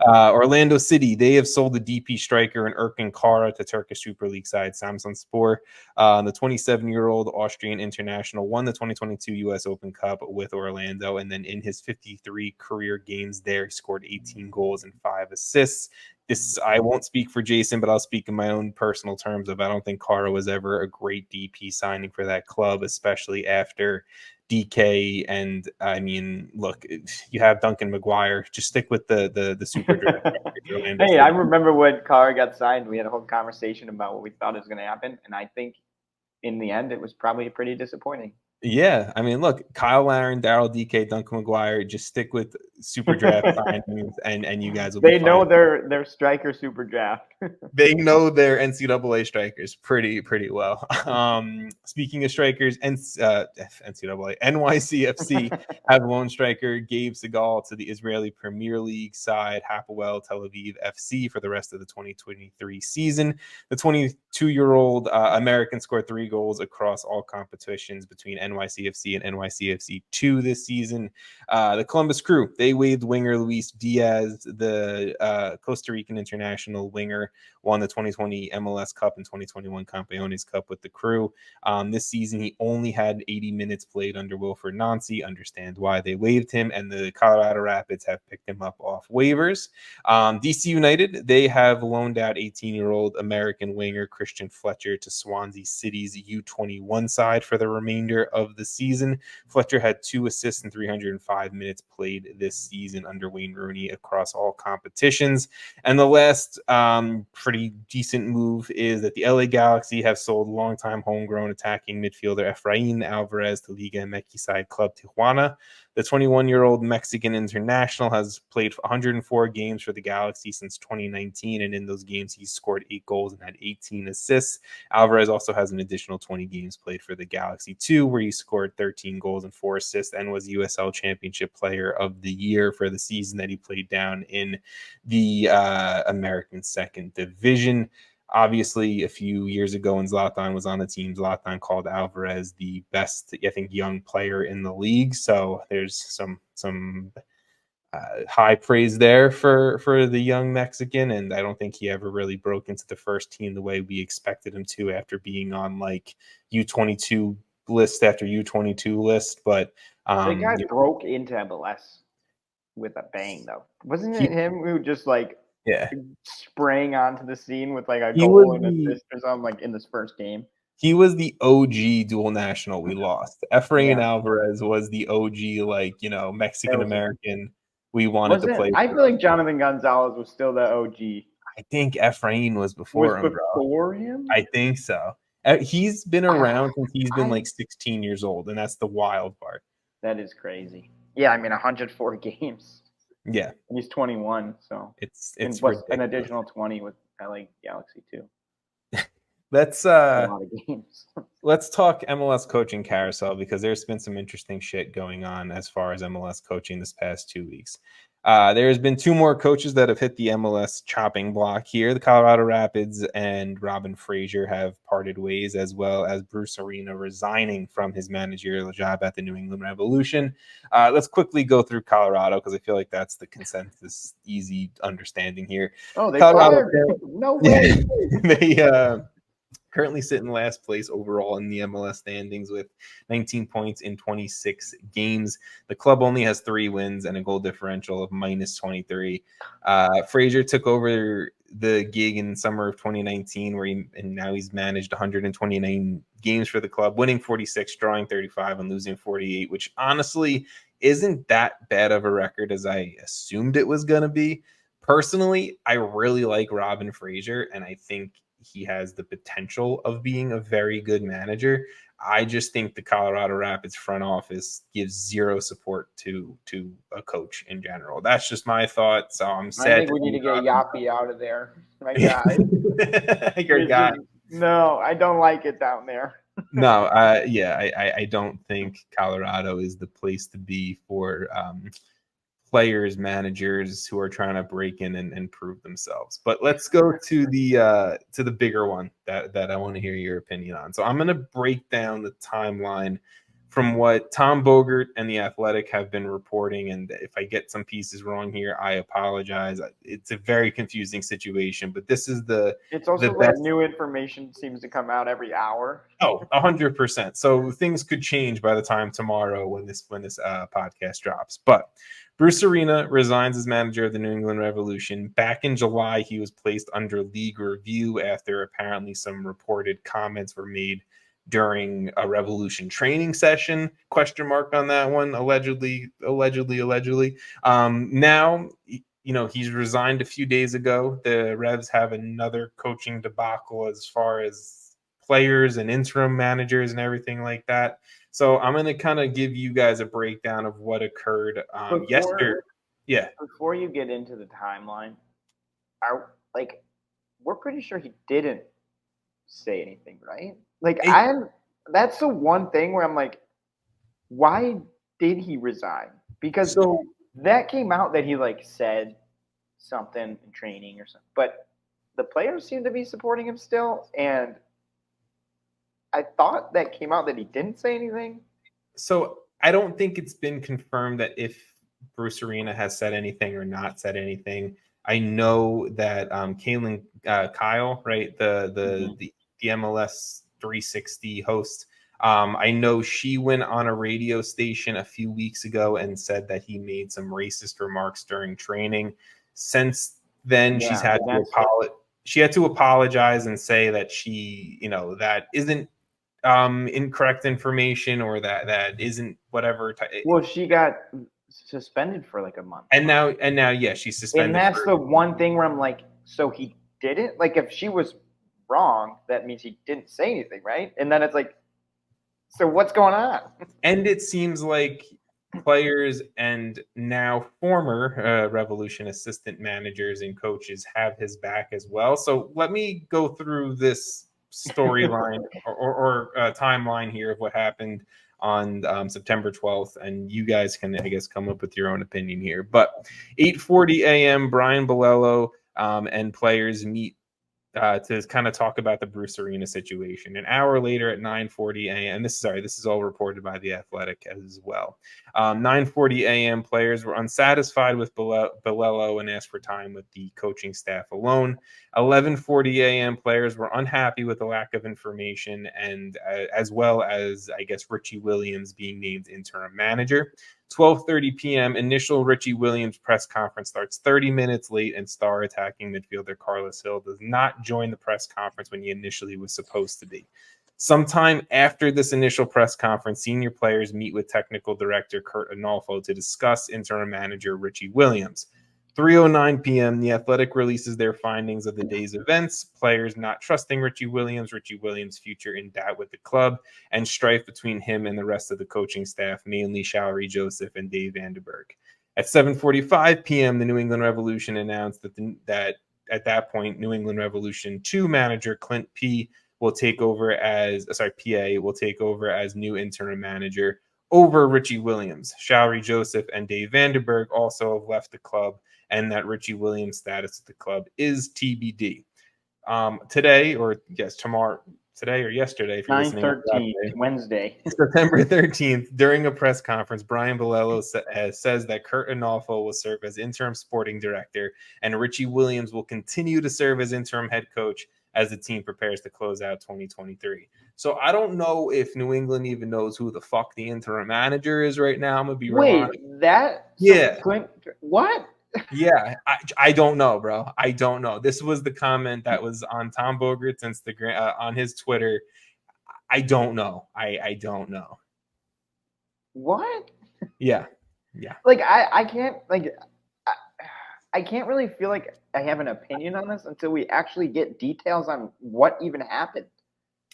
Orlando City, they have sold the DP striker and Erkin Kara to Turkish Super League side Samsunspor. The 27-year-old Austrian international won the 2022 U.S. Open Cup with Orlando, and then in his 53 career games there, he scored 18 goals and 5 assists. I won't speak for Jason, but I'll speak in my own personal terms of I don't think Kara was ever a great DP signing for that club, especially after DK. And I mean, look, you have Duncan McGuire. Just stick with the super draft. Hey, I remember when Kara got signed, we had a whole conversation about what we thought was going to happen, and I think in the end it was probably pretty disappointing. Yeah, I mean, look, Kyle Larin, Daryl DK, Duncan McGuire, just stick with super draft signings, and you guys will be They fine. know their striker super draft. They know their NCAA strikers pretty well. Speaking of strikers, NCAA NYCFC have loan striker Gabe Segal to the Israeli Premier League side Hapoel Tel Aviv FC for the rest of the 2023 season. The 22-year-old American scored 3 goals across all competitions between NYCFC and NYCFC 2 this season. The Columbus Crew, they waived winger Luis Diaz, the Costa Rican international winger, won the 2020 MLS Cup and 2021 Campeones Cup with the Crew. This season, he only had 80 minutes played under Wilfred Nancy. Understand why they waived him, and the Colorado Rapids have picked him up off waivers. DC United, they have loaned out 18-year-old American winger Christian Fletcher to Swansea City's U21 side for the remainder of the season. Fletcher had 2 assists and 305 minutes played this season under Wayne Rooney across all competitions. And the last pretty decent move is that the LA Galaxy have sold longtime homegrown attacking midfielder Efrain Alvarez to Liga MX side Club Tijuana. The 21-year-old Mexican international has played 104 games for the Galaxy since 2019, and in those games, he's scored 8 goals and had 18 assists. Alvarez also has an additional 20 games played for the Galaxy too, where he scored 13 goals and 4 assists and was USL Championship Player of the Year for the season that he played down in the American Second Division. Obviously, a few years ago when Zlatan was on the team, Zlatan called Alvarez the best, I think, young player in the league. So there's some high praise there for the young Mexican, and I don't think he ever really broke into the first team the way we expected him to after being on like U22 list after U22 list. But The guy broke into MLS with a bang, though. Wasn't it him who just sprang onto the scene with like a goal and assist or something like in this first game? He was the OG dual national we lost. Efrain Alvarez was the OG, Mexican American we wanted to play. I feel like Jonathan Gonzalez was still the OG. I think Efrain was before him, bro. Before him? I think so. He's been around since he's been like 16 years old, and that's the wild part. That is crazy. Yeah, I mean 104 games. Yeah. And he's 21, so it's an additional 20 with LA Galaxy too. Let's a lot of games. Let's talk MLS coaching carousel, because there's been some interesting shit going on as far as MLS coaching this past 2 weeks. There's been 2 more coaches that have hit the MLS chopping block here. The Colorado Rapids and Robin Fraser have parted ways, as well as Bruce Arena resigning from his managerial job at the New England Revolution. Let's quickly go through Colorado, because I feel like that's the consensus, easy understanding here. Oh, they fired him. No way. They currently sit in last place overall in the MLS standings with 19 points in 26 games. The club only has 3 wins and a goal differential of -23. Fraser took over the gig in summer of 2019, and now he's managed 129 games for the club, winning 46, drawing 35, and losing 48, which honestly isn't that bad of a record as I assumed it was going to be. Personally, I really like Robin Fraser, and I think he has the potential of being a very good manager. I just think the Colorado Rapids front office gives 0 support to a coach in general. That's just my thought. So I'm sad. I think we need to get Yappy out of there. My guy. Your guy. No, I don't like it down there. No, I don't think Colorado is the place to be for players, managers who are trying to break in and prove themselves. But let's go to the bigger one that I want to hear your opinion on. So I'm going to break down the timeline from what Tom Bogert and The Athletic have been reporting. And if I get some pieces wrong here, I apologize. It's a very confusing situation, but this is it's also like new information seems to come out every hour. Oh, 100%. So things could change by the time tomorrow when this podcast drops. But Bruce Arena resigns as manager of the New England Revolution. Back in July, he was placed under league review after apparently some reported comments were made during a Revolution training session. Question mark on that one. Allegedly. Now, he's resigned a few days ago. The Revs have another coaching debacle as far as players and interim managers and everything like that. So I'm going to kind of give you guys a breakdown of what occurred yesterday. Yeah. Before you get into the timeline, we're pretty sure he didn't say anything, right? That's the one thing where I'm like, why did he resign? Because that came out that he said something in training or something, but the players seem to be supporting him still, and I thought that came out that he didn't say anything. So I don't think it's been confirmed that if Bruce Arena has said anything or not said anything. I know that Caden Kyle, right, the MLS 360 host, I know she went on a radio station a few weeks ago and said that he made some racist remarks during training. Since then, she's had to apologize. She had to apologize and say that that isn't incorrect information, or that isn't whatever. Well, she got suspended for a month. And now, yeah, she's suspended. And that's the one thing where I'm like, so he didn't? If she was wrong, that means he didn't say anything, right? And then it's like, so what's going on? And it seems like players and now former Revolution assistant managers and coaches have his back as well. So let me go through this storyline or timeline here of what happened on September 12th, and you guys can, I guess, come up with your own opinion here. But 8:40 a.m., Brian Bolello and players meet to kind of talk about the Bruce Arena situation. An hour later at 9:40 a.m., this is all reported by The Athletic as well. 9:40 a.m., players were unsatisfied with Bolello and asked for time with the coaching staff alone. 11:40 a.m., players were unhappy with the lack of information, and as well as, I guess, Richie Williams being named interim manager. 12:30 p.m., initial Richie Williams press conference starts 30 minutes late, and star attacking midfielder Carlos Hill does not join the press conference when he initially was supposed to be. Sometime after this initial press conference, senior players meet with technical director Curt Arnolfo to discuss interim manager Richie Williams. 3:09 p.m., The Athletic releases their findings of the day's events, players not trusting Richie Williams' future in doubt with the club, and strife between him and the rest of the coaching staff, mainly Showery Joseph and Dave Vandenberg. At 7:45 p.m., the New England Revolution announced that at that point, New England Revolution 2 manager Clint P. will take over as new interim manager over Richie Williams. Showery Joseph and Dave Vandenberg also have left the club, and that Richie Williams' status at the club is TBD. Today or yesterday, if you're listening, 9/13, Wednesday, September 13th, during a press conference, Brian Bolello says that Curt Arnolfo will serve as interim sporting director, and Richie Williams will continue to serve as interim head coach as the team prepares to close out 2023. So I don't know if New England even knows who the fuck the interim manager is right now. I'm gonna be real honest. What? Yeah, I don't know, bro. I don't know. This was the comment that was on Tom Bogert's Instagram, on his Twitter. I don't know. I don't know. What? Yeah. I can't really feel like I have an opinion on this until we actually get details on what even happened.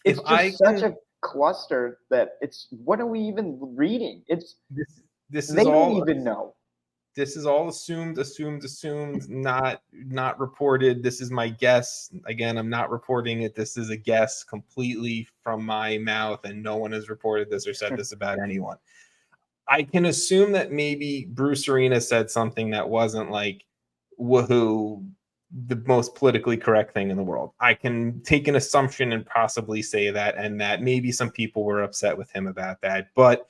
It's such a cluster that what are we even reading? They don't even know. This is all assumed, not reported. This is my guess. Again, I'm not reporting it. This is a guess completely from my mouth, and no one has reported this or said this about anyone. I can assume that maybe Bruce Arena said something that wasn't woohoo, the most politically correct thing in the world. I can take an assumption and possibly say that, and that maybe some people were upset with him about that. But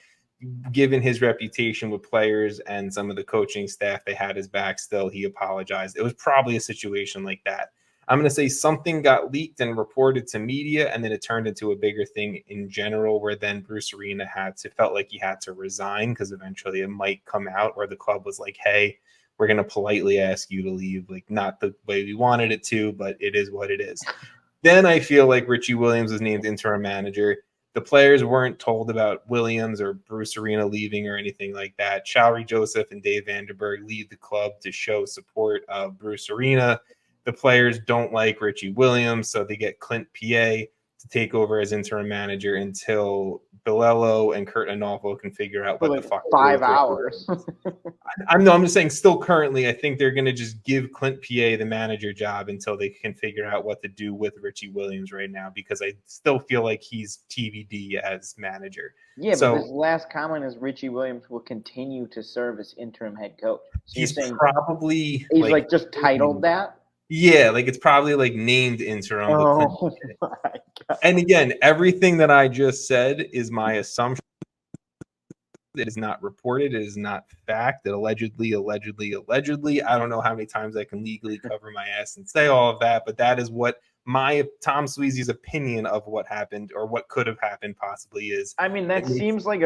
given his reputation with players and some of the coaching staff, they had his back still. He apologized. It was probably a situation like that. I'm going to say something got leaked and reported to media, and then it turned into a bigger thing in general, where then Bruce Arena felt like he had to resign, because eventually it might come out where the club was like, hey, we're going to politely ask you to leave. Not the way we wanted it to, but it is what it is. Then I feel like Richie Williams was named interim manager. The players weren't told about Williams or Bruce Arena leaving or anything like that. Showery Joseph and Dave Vandenberg leave the club to show support of Bruce Arena. The players don't like Richie Williams, so they get Clint PA to take over as interim manager until Bilello and Kurt Anolfo can figure out For what like the fuck 5 hours. I'm just saying still currently I think they're going to just give Clint PA the manager job until they can figure out what to do with Richie Williams right now, because I still feel like he's TBD as manager. Yeah, so, but this last comment is Richie Williams will continue to serve as interim head coach. So he's you're saying probably he's like just titled that? Yeah, like it's probably like named interim. Oh my God. And again, everything that I just said is my assumption. It is not reported. It is not fact. It allegedly. I don't know how many times I can legally cover my ass and say all of that, but that is what my Tom Sweezy's opinion of what happened or what could have happened possibly is. I mean, that seems like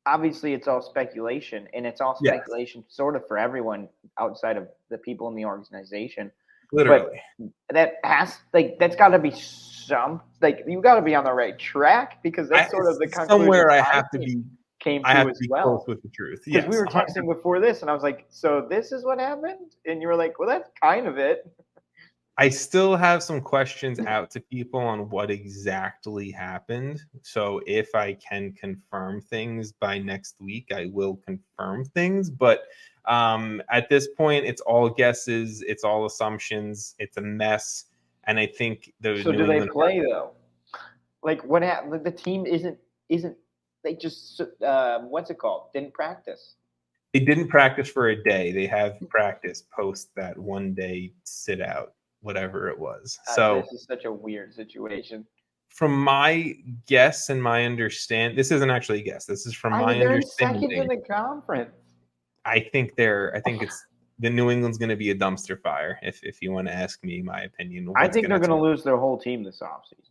obviously it's all speculation, and it's all speculation sort of for everyone outside of the people in the organization. Literally. But that's got to be you got to be on the right track, because that's sort of the conclusion. Somewhere I have to be close with the truth. Because we were texting before this, and I was like, "So this is what happened," and you were like, "Well, that's kind of it." I still have some questions out to people on what exactly happened. So if I can confirm things by next week, I will confirm things. But at this point, it's all guesses, it's all assumptions, it's a mess. And I think do they play though? Like what happened? Like the team isn't they just what's it called? Didn't practice. They didn't practice for a day. They have practice post that 1 day sit out, whatever it was. So this is such a weird situation. From my guess and my understand, this isn't actually a guess. This is from my understanding. Second in the conference. I think it's the New England's going to be a dumpster fire. If you want to ask me my opinion, I think they're going to lose their whole team this offseason.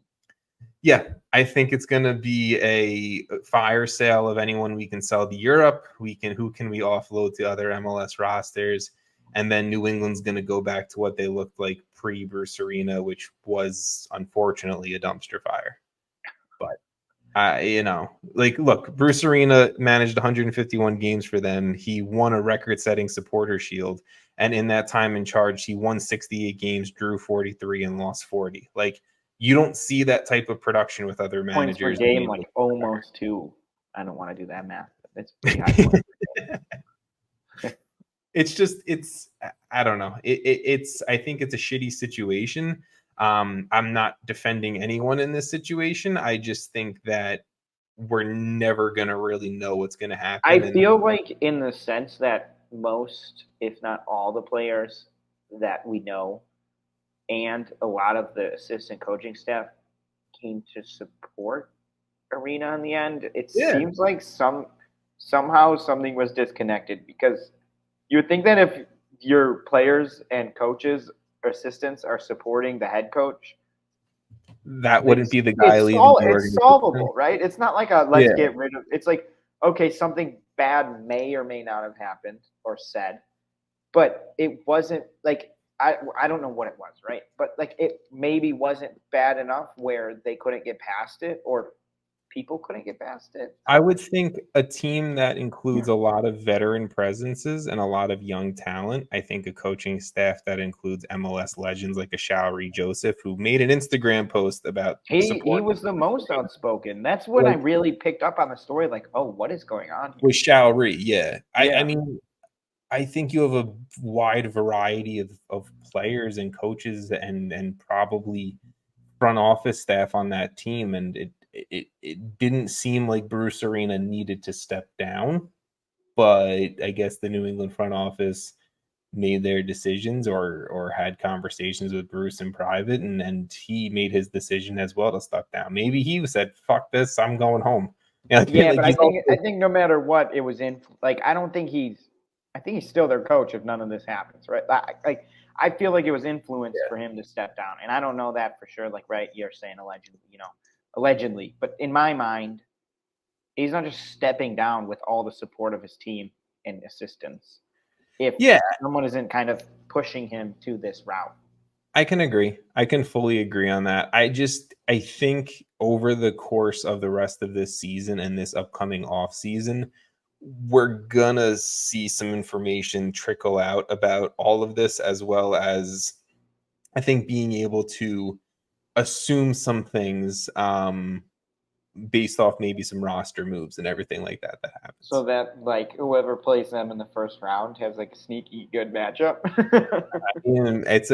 Yeah, I think it's going to be a fire sale of anyone we can sell to Europe. Who can we offload to other MLS rosters? And then New England's going to go back to what they looked like pre-Bruce Arena, which was unfortunately a dumpster fire. But, look, Bruce Arena managed 151 games for them. He won a record-setting supporter shield. And in that time in charge, he won 68 games, drew 43, and lost 40. Like, you don't see that type of production with other managers. Points per game, like almost 2. I don't want to do that math. That's pretty high. I don't know. I think it's a shitty situation. I'm not defending anyone in this situation. I just think that we're never going to really know what's going to happen. I feel like in the sense that most, if not all the players that we know and a lot of the assistant coaching staff came to support Arena in the end. It seems like somehow something was disconnected, because you would think that if your players and coaches or assistants are supporting the head coach, that wouldn't be the guy leaving the organization. It's solvable, right? It's not like get rid of. It's like, okay, something bad may or may not have happened or said, but it wasn't like I don't know what it was, right? But like it maybe wasn't bad enough where they couldn't get past it, or people couldn't get past it. I would think a team that includes a lot of veteran presences and a lot of young talent. I think a coaching staff that includes MLS legends like a Showery Joseph, who made an Instagram post about he was the most outspoken. That's when I really picked up on the story. Like, oh, what is going on here? With Showery, yeah. I mean, I think you have a wide variety of players and coaches and probably front office staff on that team, and it didn't seem like Bruce Arena needed to step down, but I guess the New England front office made their decisions or had conversations with Bruce in private, and he made his decision as well to step down. Maybe he said, "Fuck this, I'm going home." But I think no matter what, it was I think he's still their coach if none of this happens, right? I feel like it was influence for him to step down, and I don't know that for sure. Like, right, you're saying allegedly, but in my mind, he's not just stepping down with all the support of his team and assistants. If someone isn't kind of pushing him to this route. I can agree. I can fully agree on that. I think over the course of the rest of this season and this upcoming off season, we're gonna see some information trickle out about all of this, as well as I think being able to assume some things based off maybe some roster moves and everything like that happens. So that like whoever plays them in the first round has like a sneaky good matchup. And it's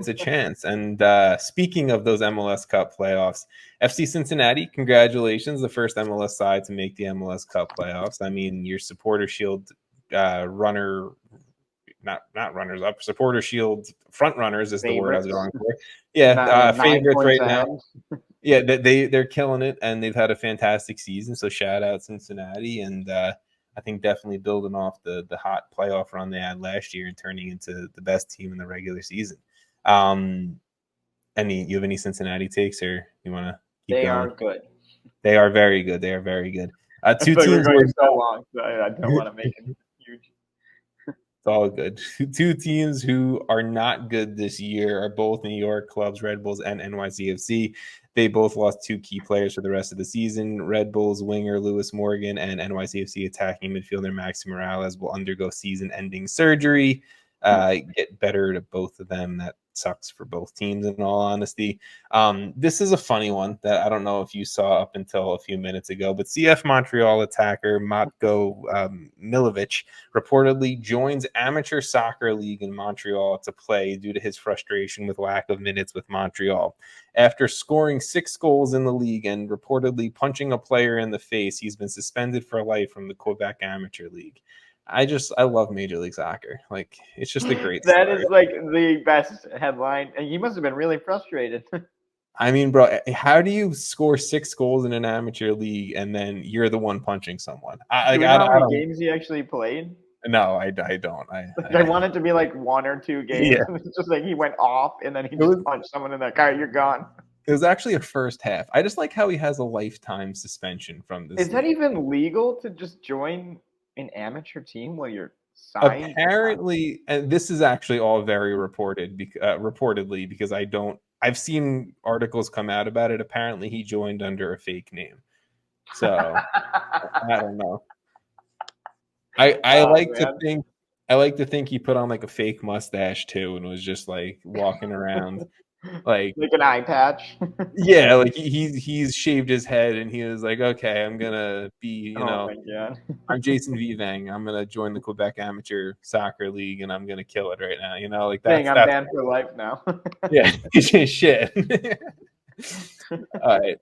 a chance. And speaking of those MLS Cup playoffs, FC Cincinnati, congratulations, the first MLS side to make the MLS Cup playoffs. I mean, your Supporter Shield runner. Not runners up, Supporter Shield front runners is the word I was going for. Yeah, favorites right now. Yeah, they're killing it, and they've had a fantastic season. So shout out Cincinnati, and I think definitely building off the hot playoff run they had last year and turning into the best team in the regular season. You have any Cincinnati takes, or you want to keep going? They are good. They are very good. They are very good. Two teams we're going so long, so I don't want to make it huge. It's all good. Two teams who are not good this year are both New York clubs, Red Bulls and NYCFC. They both lost two key players for the rest of the season. Red Bulls winger Lewis Morgan and NYCFC attacking midfielder Maxi Morales will undergo season-ending surgery. Get better to both of them. That sucks for both teams, in all honesty. This is a funny one that I don't know if you saw up until a few minutes ago, but CF Montreal attacker Matko Milovic reportedly joins amateur soccer league in Montreal to play due to his frustration with lack of minutes with Montreal. After scoring 6 goals in the league and reportedly punching a player in the face, he's been suspended for life from the Quebec Amateur League. I love Major League Soccer. Like, it's just a great That story. is like the best headline. And you must have been really frustrated. I mean, bro, how do you score 6 goals in an amateur league and then you're the one punching someone? Do you know how many games he actually played? No, I don't. I want it to be like 1 or 2 games. Yeah. It's just like he went off and then he just punched someone in the car. You're gone. It was actually a first half. I just like how he has a lifetime suspension from this. Is that even legal to just join an amateur team while you're signed? Apparently, and this is actually all very reportedly because I've seen articles come out about it. Apparently he joined under a fake name. So I don't know. I like to think he put on like a fake mustache too and was just like walking around like an eye patch. Yeah, like he's shaved his head and he was like, okay, I'm gonna be, I'm Jason Vivang. I'm gonna join the Quebec Amateur Soccer League and I'm gonna kill it right now. Like that's I'm banned for life now. Yeah, shit. All right.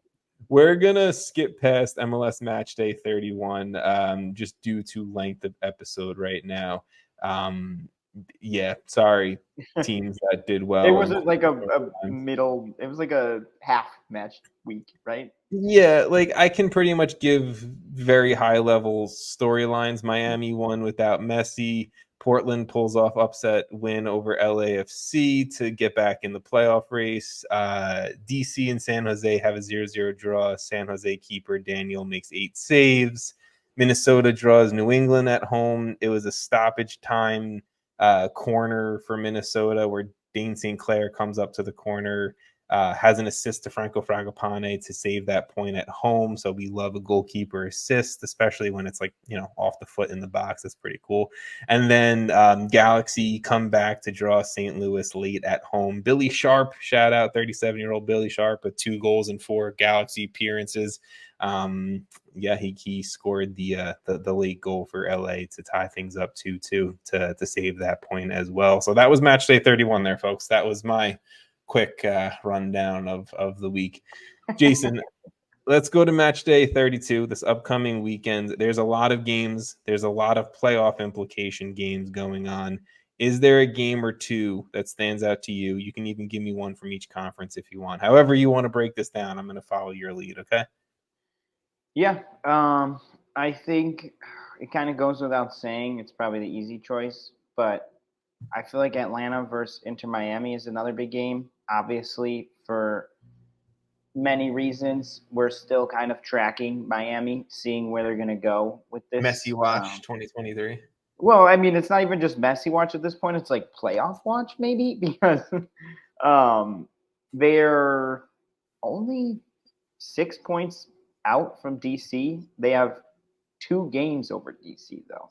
We're gonna skip past MLS Matchday 31 just due to length of episode right now. Yeah, sorry, teams that did well. It wasn't like a middle. It was like a half match week, right? Yeah, like I can pretty much give very high level storylines. Miami won without Messi. Portland pulls off upset win over LAFC to get back in the playoff race. DC and San Jose have a 0-0 draw. San Jose keeper Daniel makes 8 saves. Minnesota draws New England at home. It was a stoppage time corner for Minnesota where Dane St. Clair comes up to the corner, has an assist to Franco Fragapane to save that point at home. So we love a goalkeeper assist, especially when it's like, off the foot in the box. That's pretty cool. And then Galaxy come back to draw St. Louis late at home. Billy Sharp, shout out 37-year-old Billy Sharp with 2 goals and 4 Galaxy appearances. He scored the late goal for LA to tie things up 2-2 to save that point as well. So that was match day 31 there, folks. That was my quick rundown of the week. Jason, let's go to match day 32 this upcoming weekend. There's a lot of games. There's a lot of playoff implication games going on. Is there a game or two that stands out to you? You can even give me one from each conference if you want. However you want to break this down, I'm going to follow your lead, okay? Yeah, I think it kind of goes without saying. It's probably the easy choice, but I feel like Atlanta versus Inter Miami is another big game. Obviously, for many reasons, we're still kind of tracking Miami, seeing where they're going to go with this. Messi watch 2023. Well, I mean, it's not even just Messi watch at this point. It's like playoff watch maybe because they're only 6 points out from DC. They have 2 games over DC though,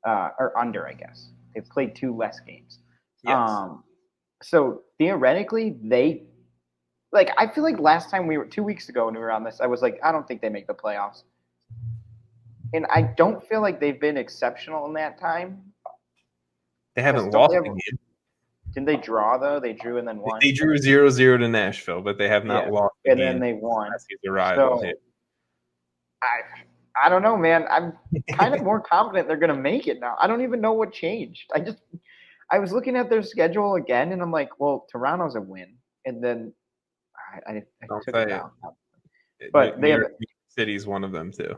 or under, I guess. They've played 2 less games. Yes. So theoretically, they like I feel like last time 2 weeks ago when we were on this, I was like, I don't think they make the playoffs. And I don't feel like they've been exceptional in that time. They haven't lost the game. Didn't they draw, though? They drew and then won? They drew 0-0 to Nashville, but they have not lost the game. And then they won. So, I don't know, man. I'm kind of more confident they're going to make it now. I don't even know what changed. I was looking at their schedule again, and I'm like, well, Toronto's a win. And then I took it down. But New York City's one of them, too.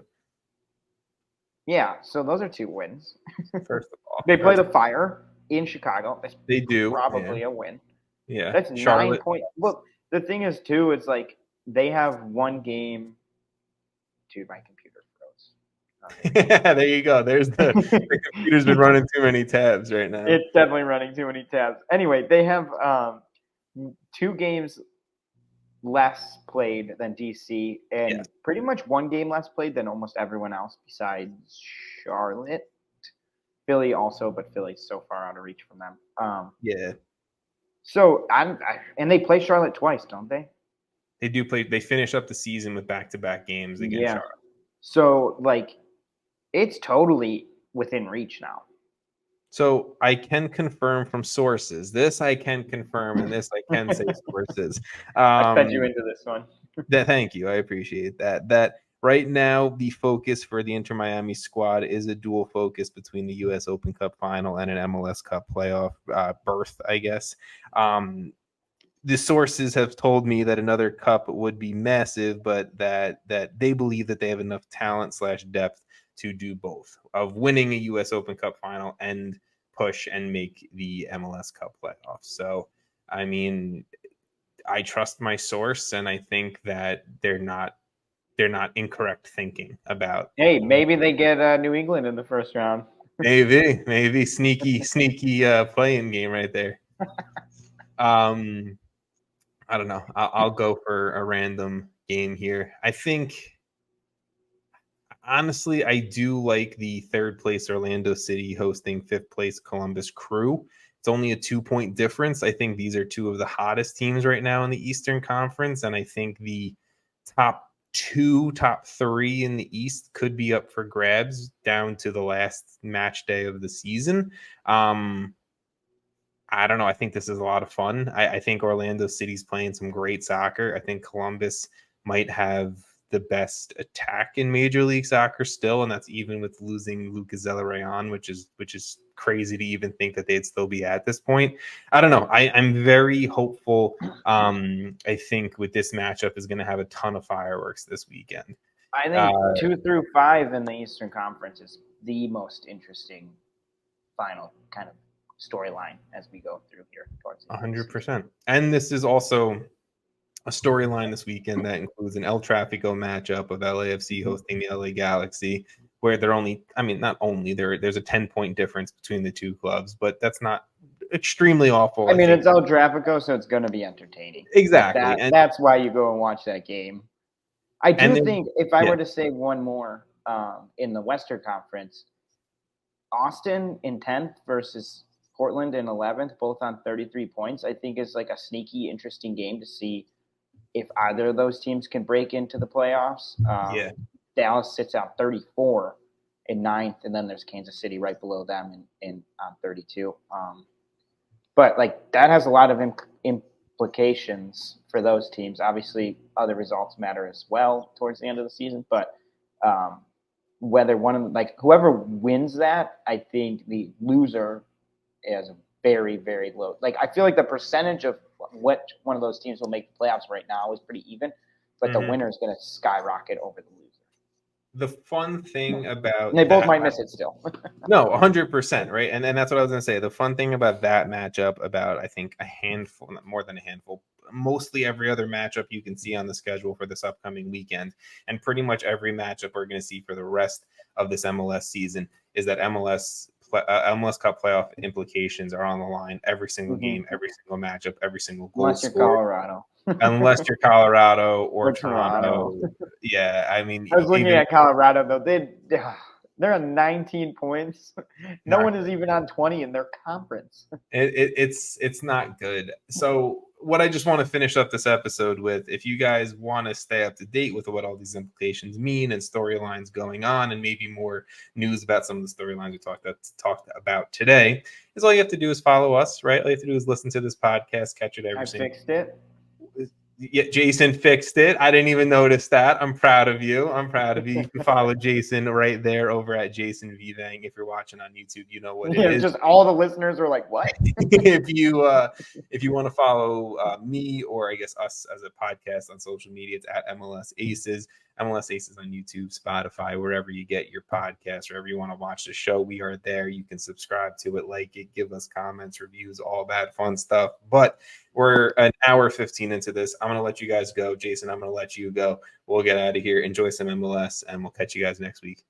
Yeah, so those are 2 wins. First of all, they play the Fire in Chicago. They do. Probably a win. Yeah. That's Charlotte. 9 points. Well, the thing is, too, it's like they have one game. Dude, my computer froze. There you go. There's the computer's been running too many tabs right now. It's definitely running too many tabs. Anyway, they have 2 games less played than DC and pretty much 1 game less played than almost everyone else besides Charlotte. Philly also, but Philly's so far out of reach from them. So and they play Charlotte twice, don't they? They do play. They finish up the season with back-to-back games against Charlotte. So like, it's totally within reach now. So I can confirm from sources. This I can confirm, and this I can say sources. I fed you into this one. Thank you. I appreciate that. That right now, the focus for the Inter Miami squad is a dual focus between the U.S. Open Cup final and an MLS Cup playoff berth, I guess. The sources have told me that another cup would be massive, but that they believe that they have enough talent / depth to do both, of winning a U.S. Open Cup final and push and make the MLS Cup playoffs. So, I mean, I trust my source, and I think that they're not incorrect thinking about. Hey, maybe they get New England in the first round. maybe sneaky playing game right there. I don't know. I'll go for a random game here. I think, honestly, I do like the 3rd place Orlando City hosting 5th place Columbus Crew. It's only a 2-point difference. I think these are 2 of the hottest teams right now in the Eastern Conference, and I think the top 3 in the East could be up for grabs down to the last match day of the season. I don't know. I think this is a lot of fun. I think Orlando City's playing some great soccer. I think Columbus might have the best attack in Major League Soccer still, and that's even with losing Lucas Zelarayan, which is crazy to even think that they'd still be at this point. I don't know. I'm very hopeful. I think with this matchup is going to have a ton of fireworks this weekend. I think 2 through 5 in the Eastern Conference is the most interesting final kind of storyline as we go through here towards 100%. And this is also a storyline this weekend that includes an El Tráfico matchup of LAFC hosting the LA Galaxy, where there's a 10-point difference between the 2 clubs, but that's not extremely awful. I mean, it's El Tráfico, so it's going to be entertaining. Exactly. That's why you go and watch that game. I think if I were to say one more in the Western Conference, Austin in 10th versus Portland in 11th, both on 33 points, I think is like a sneaky, interesting game to see if either of those teams can break into the playoffs. Dallas sits out 34 in 9th, and then there's Kansas City right below them in on 32. But like that has a lot of implications for those teams. Obviously, other results matter as well towards the end of the season, but whether whoever wins that, I think the loser is very, very low. Like I feel like the percentage of what one of those teams will make the playoffs right now is pretty even, but the winner is going to skyrocket over the loser. The fun thing about and they both might miss it still. No, 100%, right? And that's what I was going to say. The fun thing about that matchup, about I think a handful, more than a handful, mostly every other matchup you can see on the schedule for this upcoming weekend, and pretty much every matchup we're going to see for the rest of this MLS season, is that MLS Cup playoff implications are on the line every single game, every single matchup, every single goal. Unless you're Colorado. Unless you're Colorado or Toronto. Yeah, I mean, I was looking at Colorado though. They're on 19 points. No one is even on 20 in their conference. It's not good. So what I just want to finish up this episode with, if you guys want to stay up to date with what all these implications mean and storylines going on, and maybe more news about some of the storylines we talked about today, is all you have to do is follow us, right? All you have to do is listen to this podcast, catch it every single. I fixed it. Yeah, Jason fixed it. I didn't even notice that. I'm proud of you. You can follow Jason right there over at Jason Vivang. If you're watching on YouTube, you know what it is. Just all the listeners are like, what? if you want to follow me, or I guess us as a podcast on social media, it's at MLS Aces. MLS Aces on YouTube, Spotify, wherever you get your podcast, wherever you want to watch the show, we are there. You can subscribe to it, like it, give us comments, reviews, all that fun stuff. But we're an hour 15 into this. I'm going to let you guys go. Jason, I'm going to let you go. We'll get out of here. Enjoy some MLS, and we'll catch you guys next week.